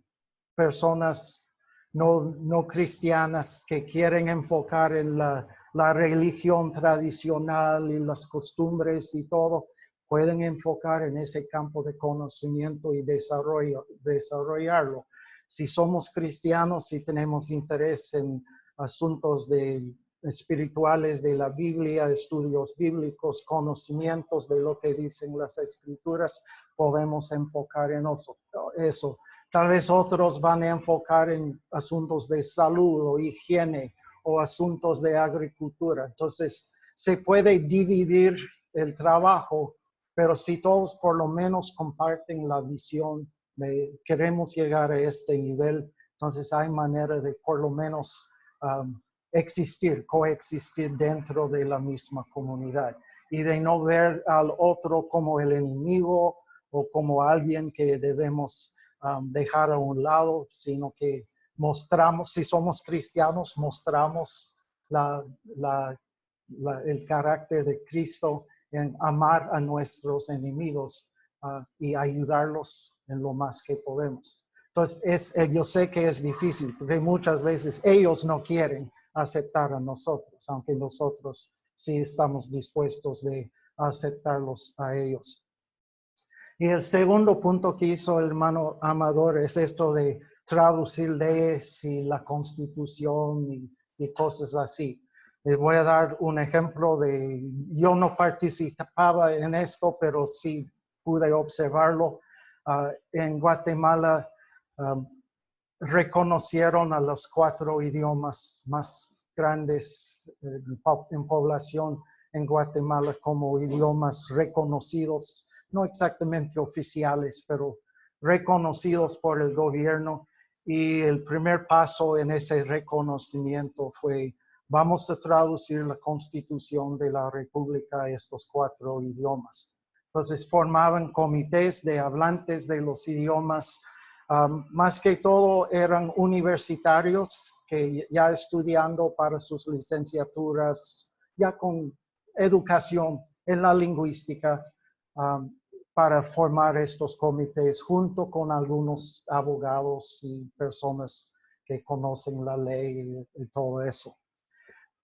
Speaker 1: personas no cristianas que quieren enfocar en la religión tradicional y las costumbres y todo, pueden enfocar en ese campo de conocimiento y desarrollarlo. Si somos cristianos y tenemos interés en asuntos espirituales de la Biblia, estudios bíblicos, conocimientos de lo que dicen las escrituras, podemos enfocar en eso. Tal vez otros van a enfocar en asuntos de salud o higiene o asuntos de agricultura. Entonces, se puede dividir el trabajo, pero si todos por lo menos comparten la visión de queremos llegar a este nivel, entonces hay manera de por lo menos coexistir dentro de la misma comunidad y de no ver al otro como el enemigo o como alguien que debemos dejar a un lado, sino que mostramos, si somos cristianos, mostramos el carácter de Cristo en amar a nuestros enemigos y ayudarlos en lo más que podemos. Entonces, yo sé que es difícil, porque muchas veces ellos no quieren aceptar a nosotros, aunque nosotros sí estamos dispuestos de aceptarlos a ellos. Y el segundo punto que hizo el hermano Amador es esto de traducir leyes y la Constitución y cosas así. Les voy a dar un ejemplo yo no participaba en esto, pero sí pude observarlo. En Guatemala reconocieron a los 4 idiomas más grandes en población en Guatemala como idiomas reconocidos, no exactamente oficiales, pero reconocidos por el gobierno. Y el primer paso en ese reconocimiento fue: vamos a traducir la Constitución de la República a estos 4 idiomas. Entonces formaban comités de hablantes de los idiomas. Más que todo eran universitarios que ya estudiando para sus licenciaturas, ya con educación en la lingüística, para formar estos comités junto con algunos abogados y personas que conocen la ley y todo eso.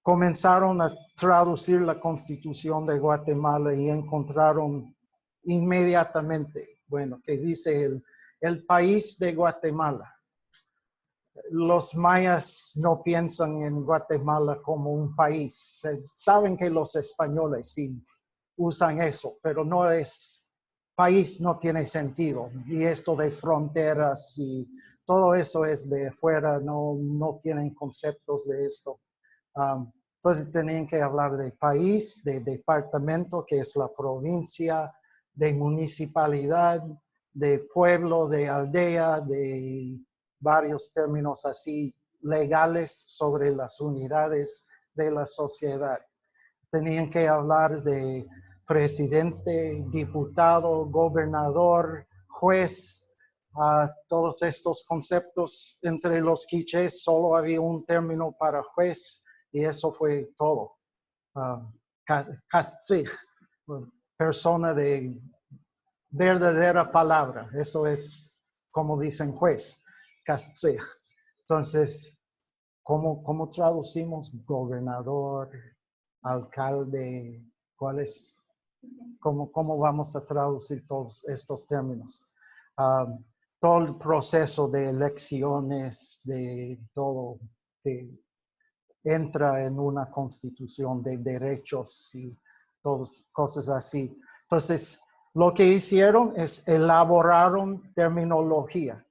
Speaker 1: Comenzaron a traducir la Constitución de Guatemala y encontraron inmediatamente, que dice el país de Guatemala. Los mayas no piensan en Guatemala como un país. Saben que los españoles sí usan eso, pero no es país, no tiene sentido. Y esto de fronteras y todo eso es de fuera, no tienen conceptos de esto. Entonces tenían que hablar de país, de departamento, que es la provincia, de municipalidad, de pueblo, de aldea, de varios términos así legales sobre las unidades de la sociedad. Tenían que hablar de presidente, diputado, gobernador, juez, todos estos conceptos. Entre los quichés solo había un término para juez y eso fue todo. Persona de verdadera palabra, eso es como dicen juez, Castzig. Entonces, ¿cómo traducimos gobernador, alcalde? ¿Cómo vamos a traducir todos estos términos? Todo el proceso de elecciones, de todo que entra en una constitución de derechos y todas cosas así. Entonces, lo que hicieron es elaboraron terminología.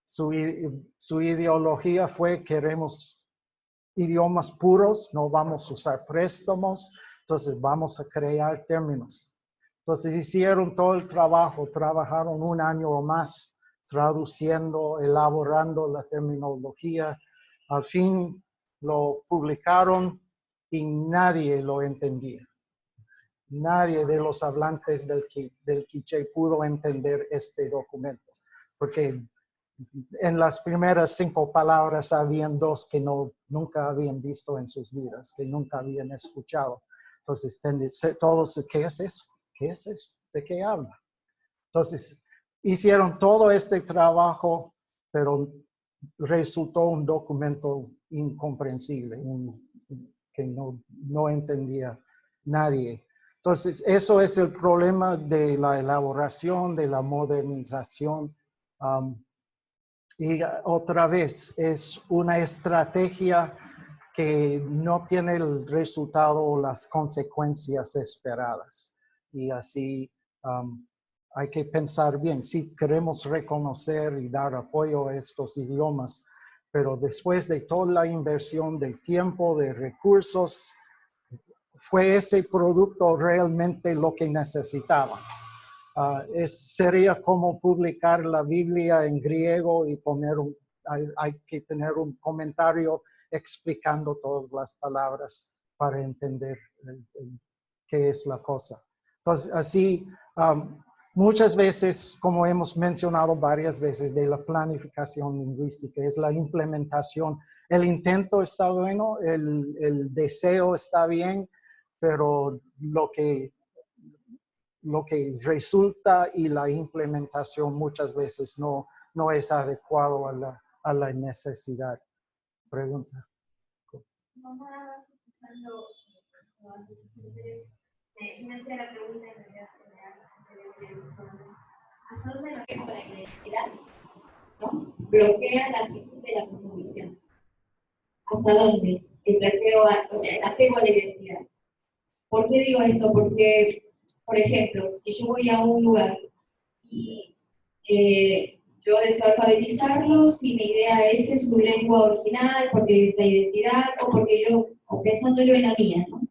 Speaker 1: Su ideología fue: queremos idiomas puros, no vamos a usar préstamos, entonces vamos a crear términos. Entonces hicieron todo el trabajo, trabajaron un año o más traduciendo, elaborando la terminología. Al fin lo publicaron y nadie lo entendía. Nadie de los hablantes del quiché pudo entender este documento, porque en las primeras 5 palabras habían 2 que nunca habían visto en sus vidas, que nunca habían escuchado. Entonces, todos, ¿qué es eso? ¿Qué es eso? ¿De qué habla? Entonces, hicieron todo este trabajo, pero resultó un documento incomprensible, que no entendía nadie. Entonces, eso es el problema de la elaboración, de la modernización. Y otra vez, es una estrategia que no tiene el resultado o las consecuencias esperadas. Y así hay que pensar bien. Sí, queremos reconocer y dar apoyo a estos idiomas, pero después de toda la inversión de tiempo, de recursos, ¿fue ese producto realmente lo que necesitaban? Sería como publicar la Biblia en griego y hay que tener un comentario explicando todas las palabras para entender qué es la cosa. Entonces, así, muchas veces, como hemos mencionado varias veces, de la planificación lingüística, es la implementación. El intento está bueno, el deseo está bien, pero lo que resulta y la implementación muchas veces no es adecuado a la necesidad. Pregunta.
Speaker 2: Mamá, cuando me hacía la pregunta en realidad, ¿hasta dónde lo que con la identidad, ¿no? Bloquea la actitud de la cosmovisión? ¿Hasta dónde? El apego a la identidad. ¿Por qué digo esto? Porque, por ejemplo, si yo voy a un lugar y yo deseo alfabetizarlos y mi idea es en su lengua original, porque es la identidad, o pensando yo en la mía, ¿no?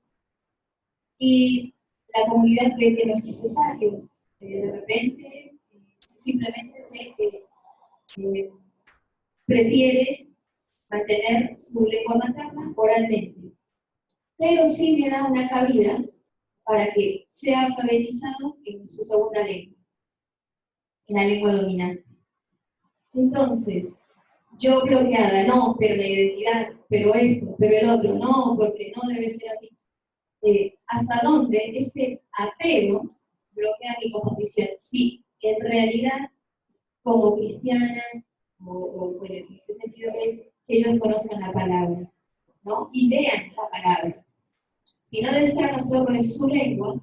Speaker 2: Y la comunidad cree que no es necesario. De repente, simplemente se prefiere mantener su lengua materna oralmente. Pero sí me da una cabida para que sea alfabetizado en su segunda lengua, en la lengua dominante. Entonces, yo bloqueada, no, pero la identidad, pero esto, pero el otro, no, porque no debe ser así. ¿Hasta dónde ese apego bloquea mi cosmovisión? Sí, en realidad, como cristiana, bueno, en este sentido es que ellos conozcan la palabra, ¿no? Y lean la palabra. Si no desean hacerlo en su lengua,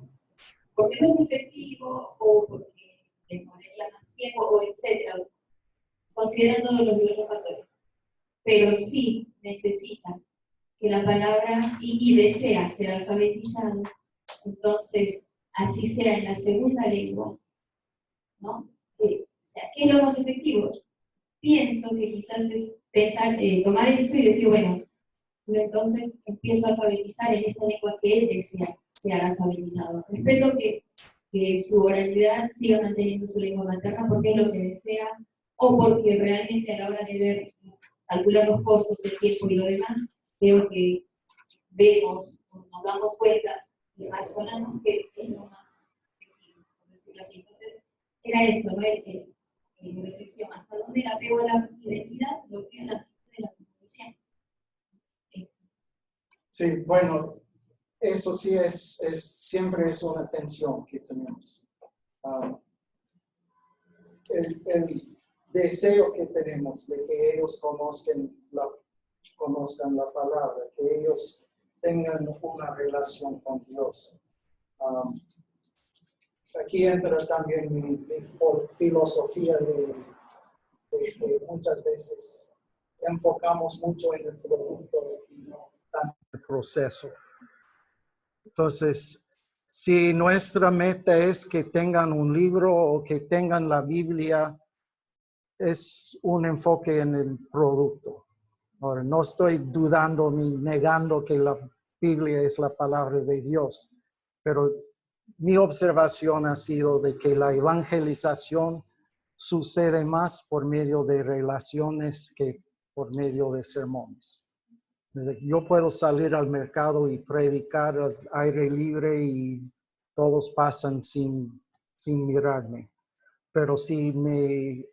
Speaker 2: porque no es efectivo, o porque demoraría más tiempo, o etcétera, considerando los diversos factores. Pero sí necesitan que la palabra, y desea ser alfabetizado, entonces, así sea en la segunda lengua, ¿no? O sea, ¿qué es lo más efectivo? Pienso que quizás es pensar, tomar esto y decir, bueno, entonces empiezo a alfabetizar en esta lengua que él desea ser alfabetizado. Respeto que su oralidad siga manteniendo su lengua materna porque es lo que desea, o porque realmente a la hora de ver, calcular los costos, el tiempo y lo demás, creo que nos damos cuenta y razonamos que es lo más efectivo, por decirlo así. Entonces, era esto, ¿no? Mi reflexión, ¿hasta dónde el apego a la identidad bloquea la actitud de la cosmovisión?
Speaker 5: Sí, bueno, eso sí siempre es una tensión que tenemos. El deseo que tenemos de que ellos conozcan la palabra, que ellos tengan una relación con Dios. Aquí entra también mi filosofía de que muchas veces enfocamos mucho en el producto y no tanto
Speaker 1: el proceso. Entonces, si nuestra meta es que tengan un libro o que tengan la Biblia, es un enfoque en el producto. Ahora, no estoy dudando ni negando que la Biblia es la palabra de Dios, pero mi observación ha sido de que la evangelización sucede más por medio de relaciones que por medio de sermones. Yo puedo salir al mercado y predicar al aire libre y todos pasan sin mirarme. Pero si me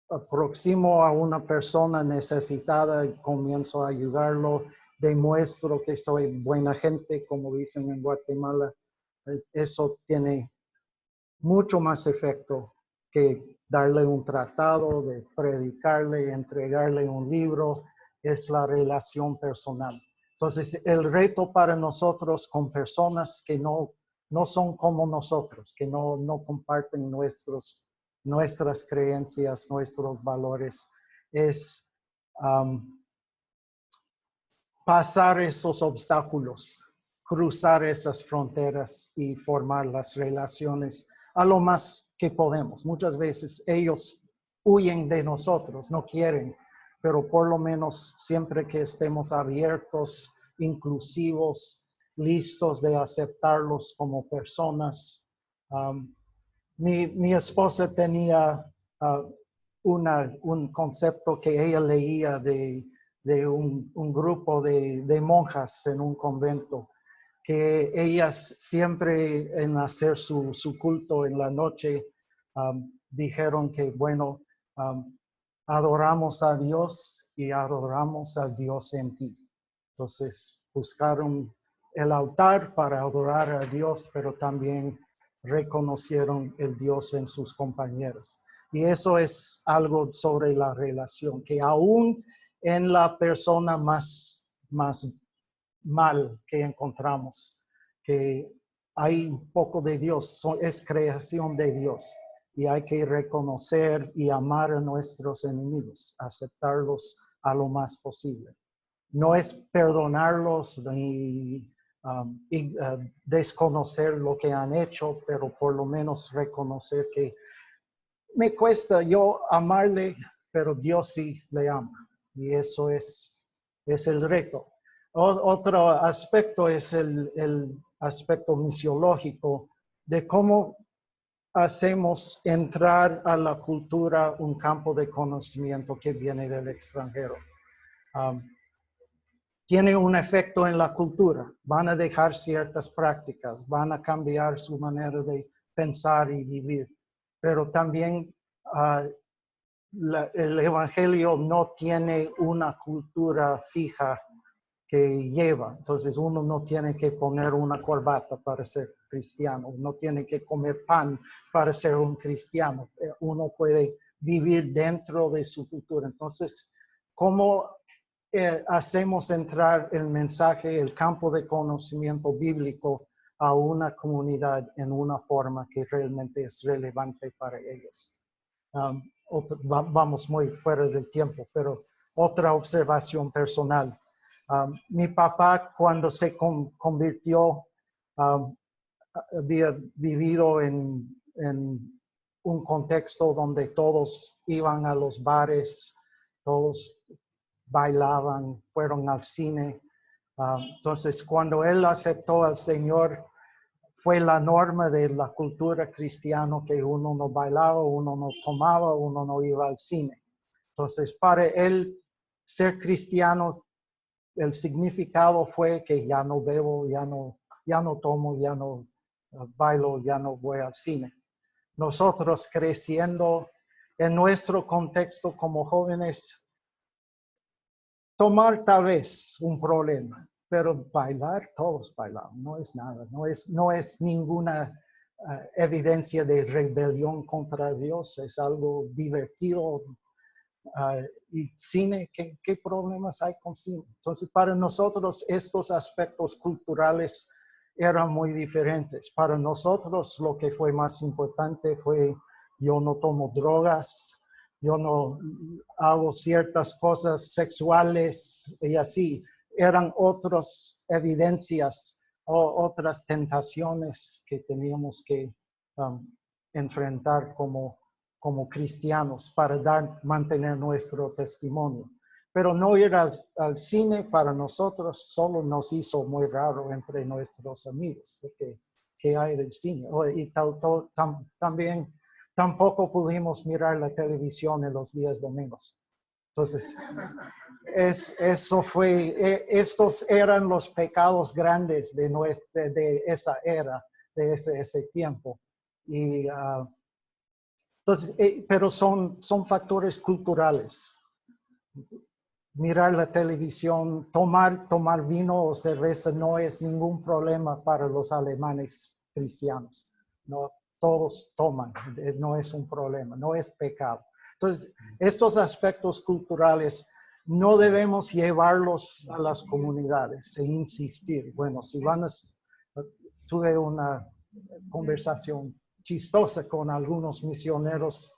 Speaker 1: aproximo a una persona necesitada y comienzo a ayudarlo, demuestro que soy buena gente, como dicen en Guatemala, eso tiene mucho más efecto que darle un tratado, de predicarle, entregarle un libro, es la relación personal. Entonces, el reto para nosotros con personas que no son como nosotros, que no comparten nuestras creencias, nuestros valores, es pasar esos obstáculos, cruzar esas fronteras y formar las relaciones a lo más que podemos. Muchas veces ellos huyen de nosotros, no quieren, pero por lo menos siempre que estemos abiertos, inclusivos, listos de aceptarlos como personas. Mi esposa tenía un concepto que ella leía de un grupo de monjas en un convento, que ellas siempre en hacer su culto en la noche dijeron que, bueno, adoramos a Dios y adoramos a Dios en ti. Entonces buscaron el altar para adorar a Dios, pero también reconocieron el Dios en sus compañeros. Y eso es algo sobre la relación, que aún en la persona más mal que encontramos, que hay un poco de Dios, es creación de Dios. Y hay que reconocer y amar a nuestros enemigos, aceptarlos a lo más posible. No es perdonarlos ni desconocer lo que han hecho, pero por lo menos reconocer que me cuesta yo amarle, pero Dios sí le ama. Y eso es el reto. Otro aspecto es el aspecto misiológico de cómo hacemos entrar a la cultura un campo de conocimiento que viene del extranjero. Tiene un efecto en la cultura. Van a dejar ciertas prácticas, van a cambiar su manera de pensar y vivir. Pero también el evangelio no tiene una cultura fija que lleva. Entonces uno no tiene que poner una corbata para ser cristiano, no tiene que comer pan para ser un cristiano. Uno puede vivir dentro de su cultura. Entonces, ¿cómo hacemos entrar el mensaje, el campo de conocimiento bíblico a una comunidad en una forma que realmente es relevante para ellos? Vamos muy fuera del tiempo, pero otra observación personal. Mi papá, cuando se convirtió, había vivido en un contexto donde todos iban a los bares, todos bailaban, fueron al cine. Entonces, cuando él aceptó al Señor, fue la norma de la cultura cristiana que uno no bailaba, uno no tomaba, uno no iba al cine. Entonces, para él, ser cristiano, el significado fue que ya no bebo, ya no tomo, ya no bailo, ya no voy al cine. Nosotros creciendo en nuestro contexto como jóvenes, tomar tal vez un problema, pero bailar, todos bailan, no es nada, no es ninguna evidencia de rebelión contra Dios, es algo divertido. Y cine, ¿qué problemas hay con cine? Entonces, para nosotros estos aspectos culturales eran muy diferentes. Para nosotros lo que fue más importante fue yo no tomo drogas, yo no hago ciertas cosas sexuales y así. Eran otras evidencias o otras tentaciones que teníamos que enfrentar como cristianos para mantener nuestro testimonio. Pero no ir al cine para nosotros solo nos hizo muy raro entre nuestros amigos, porque ¿qué hay del cine? Y también tampoco pudimos mirar la televisión en los días domingos. Entonces, estos eran los pecados grandes de esa era, de ese tiempo. Y entonces, pero son factores culturales. Mirar la televisión, tomar vino o cerveza no es ningún problema para los alemanes cristianos. No, todos toman, no es un problema, no es pecado. Entonces, estos aspectos culturales no debemos llevarlos a las comunidades e insistir. Bueno, si tuve una conversación chistosa con algunos misioneros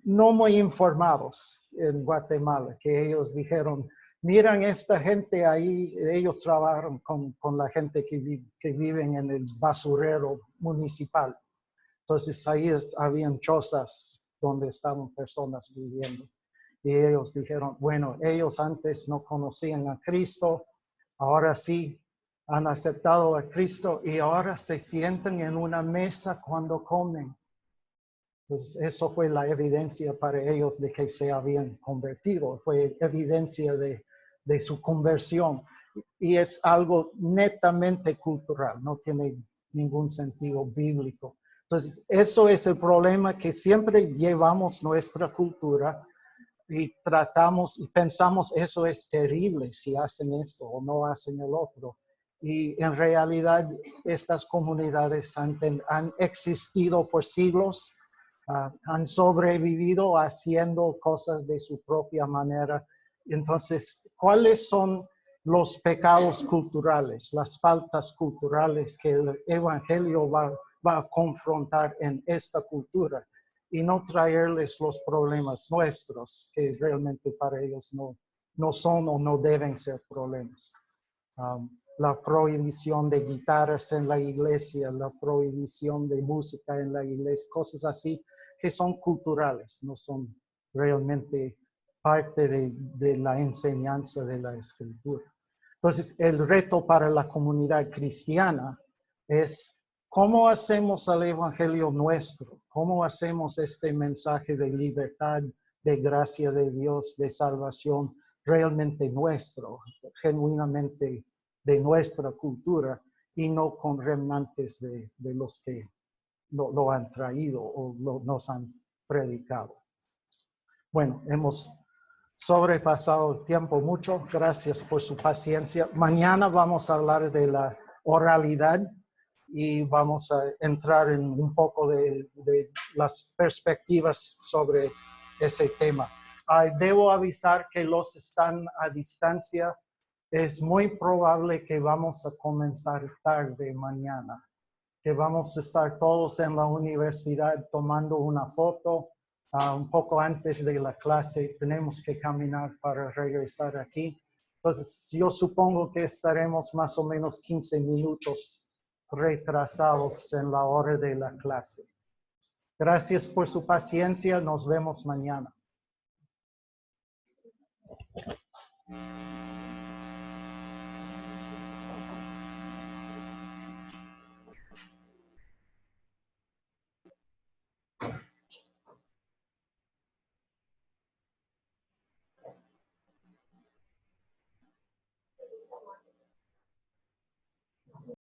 Speaker 1: no muy informados en Guatemala, que ellos dijeron, miran esta gente ahí, ellos trabajan con la gente que viven en el basurero municipal. Entonces ahí habían chozas donde estaban personas viviendo. Y ellos dijeron, bueno, ellos antes no conocían a Cristo, ahora sí han aceptado a Cristo y ahora se sientan en una mesa cuando comen. Entonces, eso fue la evidencia para ellos de que se habían convertido. Fue evidencia de su conversión. Y es algo netamente cultural, no tiene ningún sentido bíblico. Entonces, eso es el problema, que siempre llevamos nuestra cultura y tratamos y pensamos eso es terrible si hacen esto o no hacen el otro. Y en realidad, estas comunidades han existido por siglos. Han sobrevivido haciendo cosas de su propia manera. Entonces, ¿cuáles son los pecados culturales, las faltas culturales que el Evangelio va a confrontar en esta cultura? Y no traerles los problemas nuestros, que realmente para ellos no son o no deben ser problemas. La prohibición de guitarras en la iglesia, la prohibición de música en la iglesia, cosas así que son culturales, no son realmente parte de la enseñanza de la Escritura. Entonces, el reto para la comunidad cristiana es cómo hacemos el Evangelio nuestro, cómo hacemos este mensaje de libertad, de gracia de Dios, de salvación, realmente nuestro, genuinamente de nuestra cultura y no con remanentes de los que lo han traído o nos han predicado. Bueno, hemos sobrepasado el tiempo mucho. Gracias por su paciencia. Mañana vamos a hablar de la oralidad y vamos a entrar en un poco de las perspectivas sobre ese tema. Debo avisar que los que están a distancia, es muy probable que vamos a comenzar tarde mañana, que vamos a estar todos en la universidad tomando una foto un poco antes de la clase. Tenemos que caminar para regresar aquí. Entonces, yo supongo que estaremos más o menos 15 minutos retrasados en la hora de la clase. Gracias por su paciencia. Nos vemos mañana.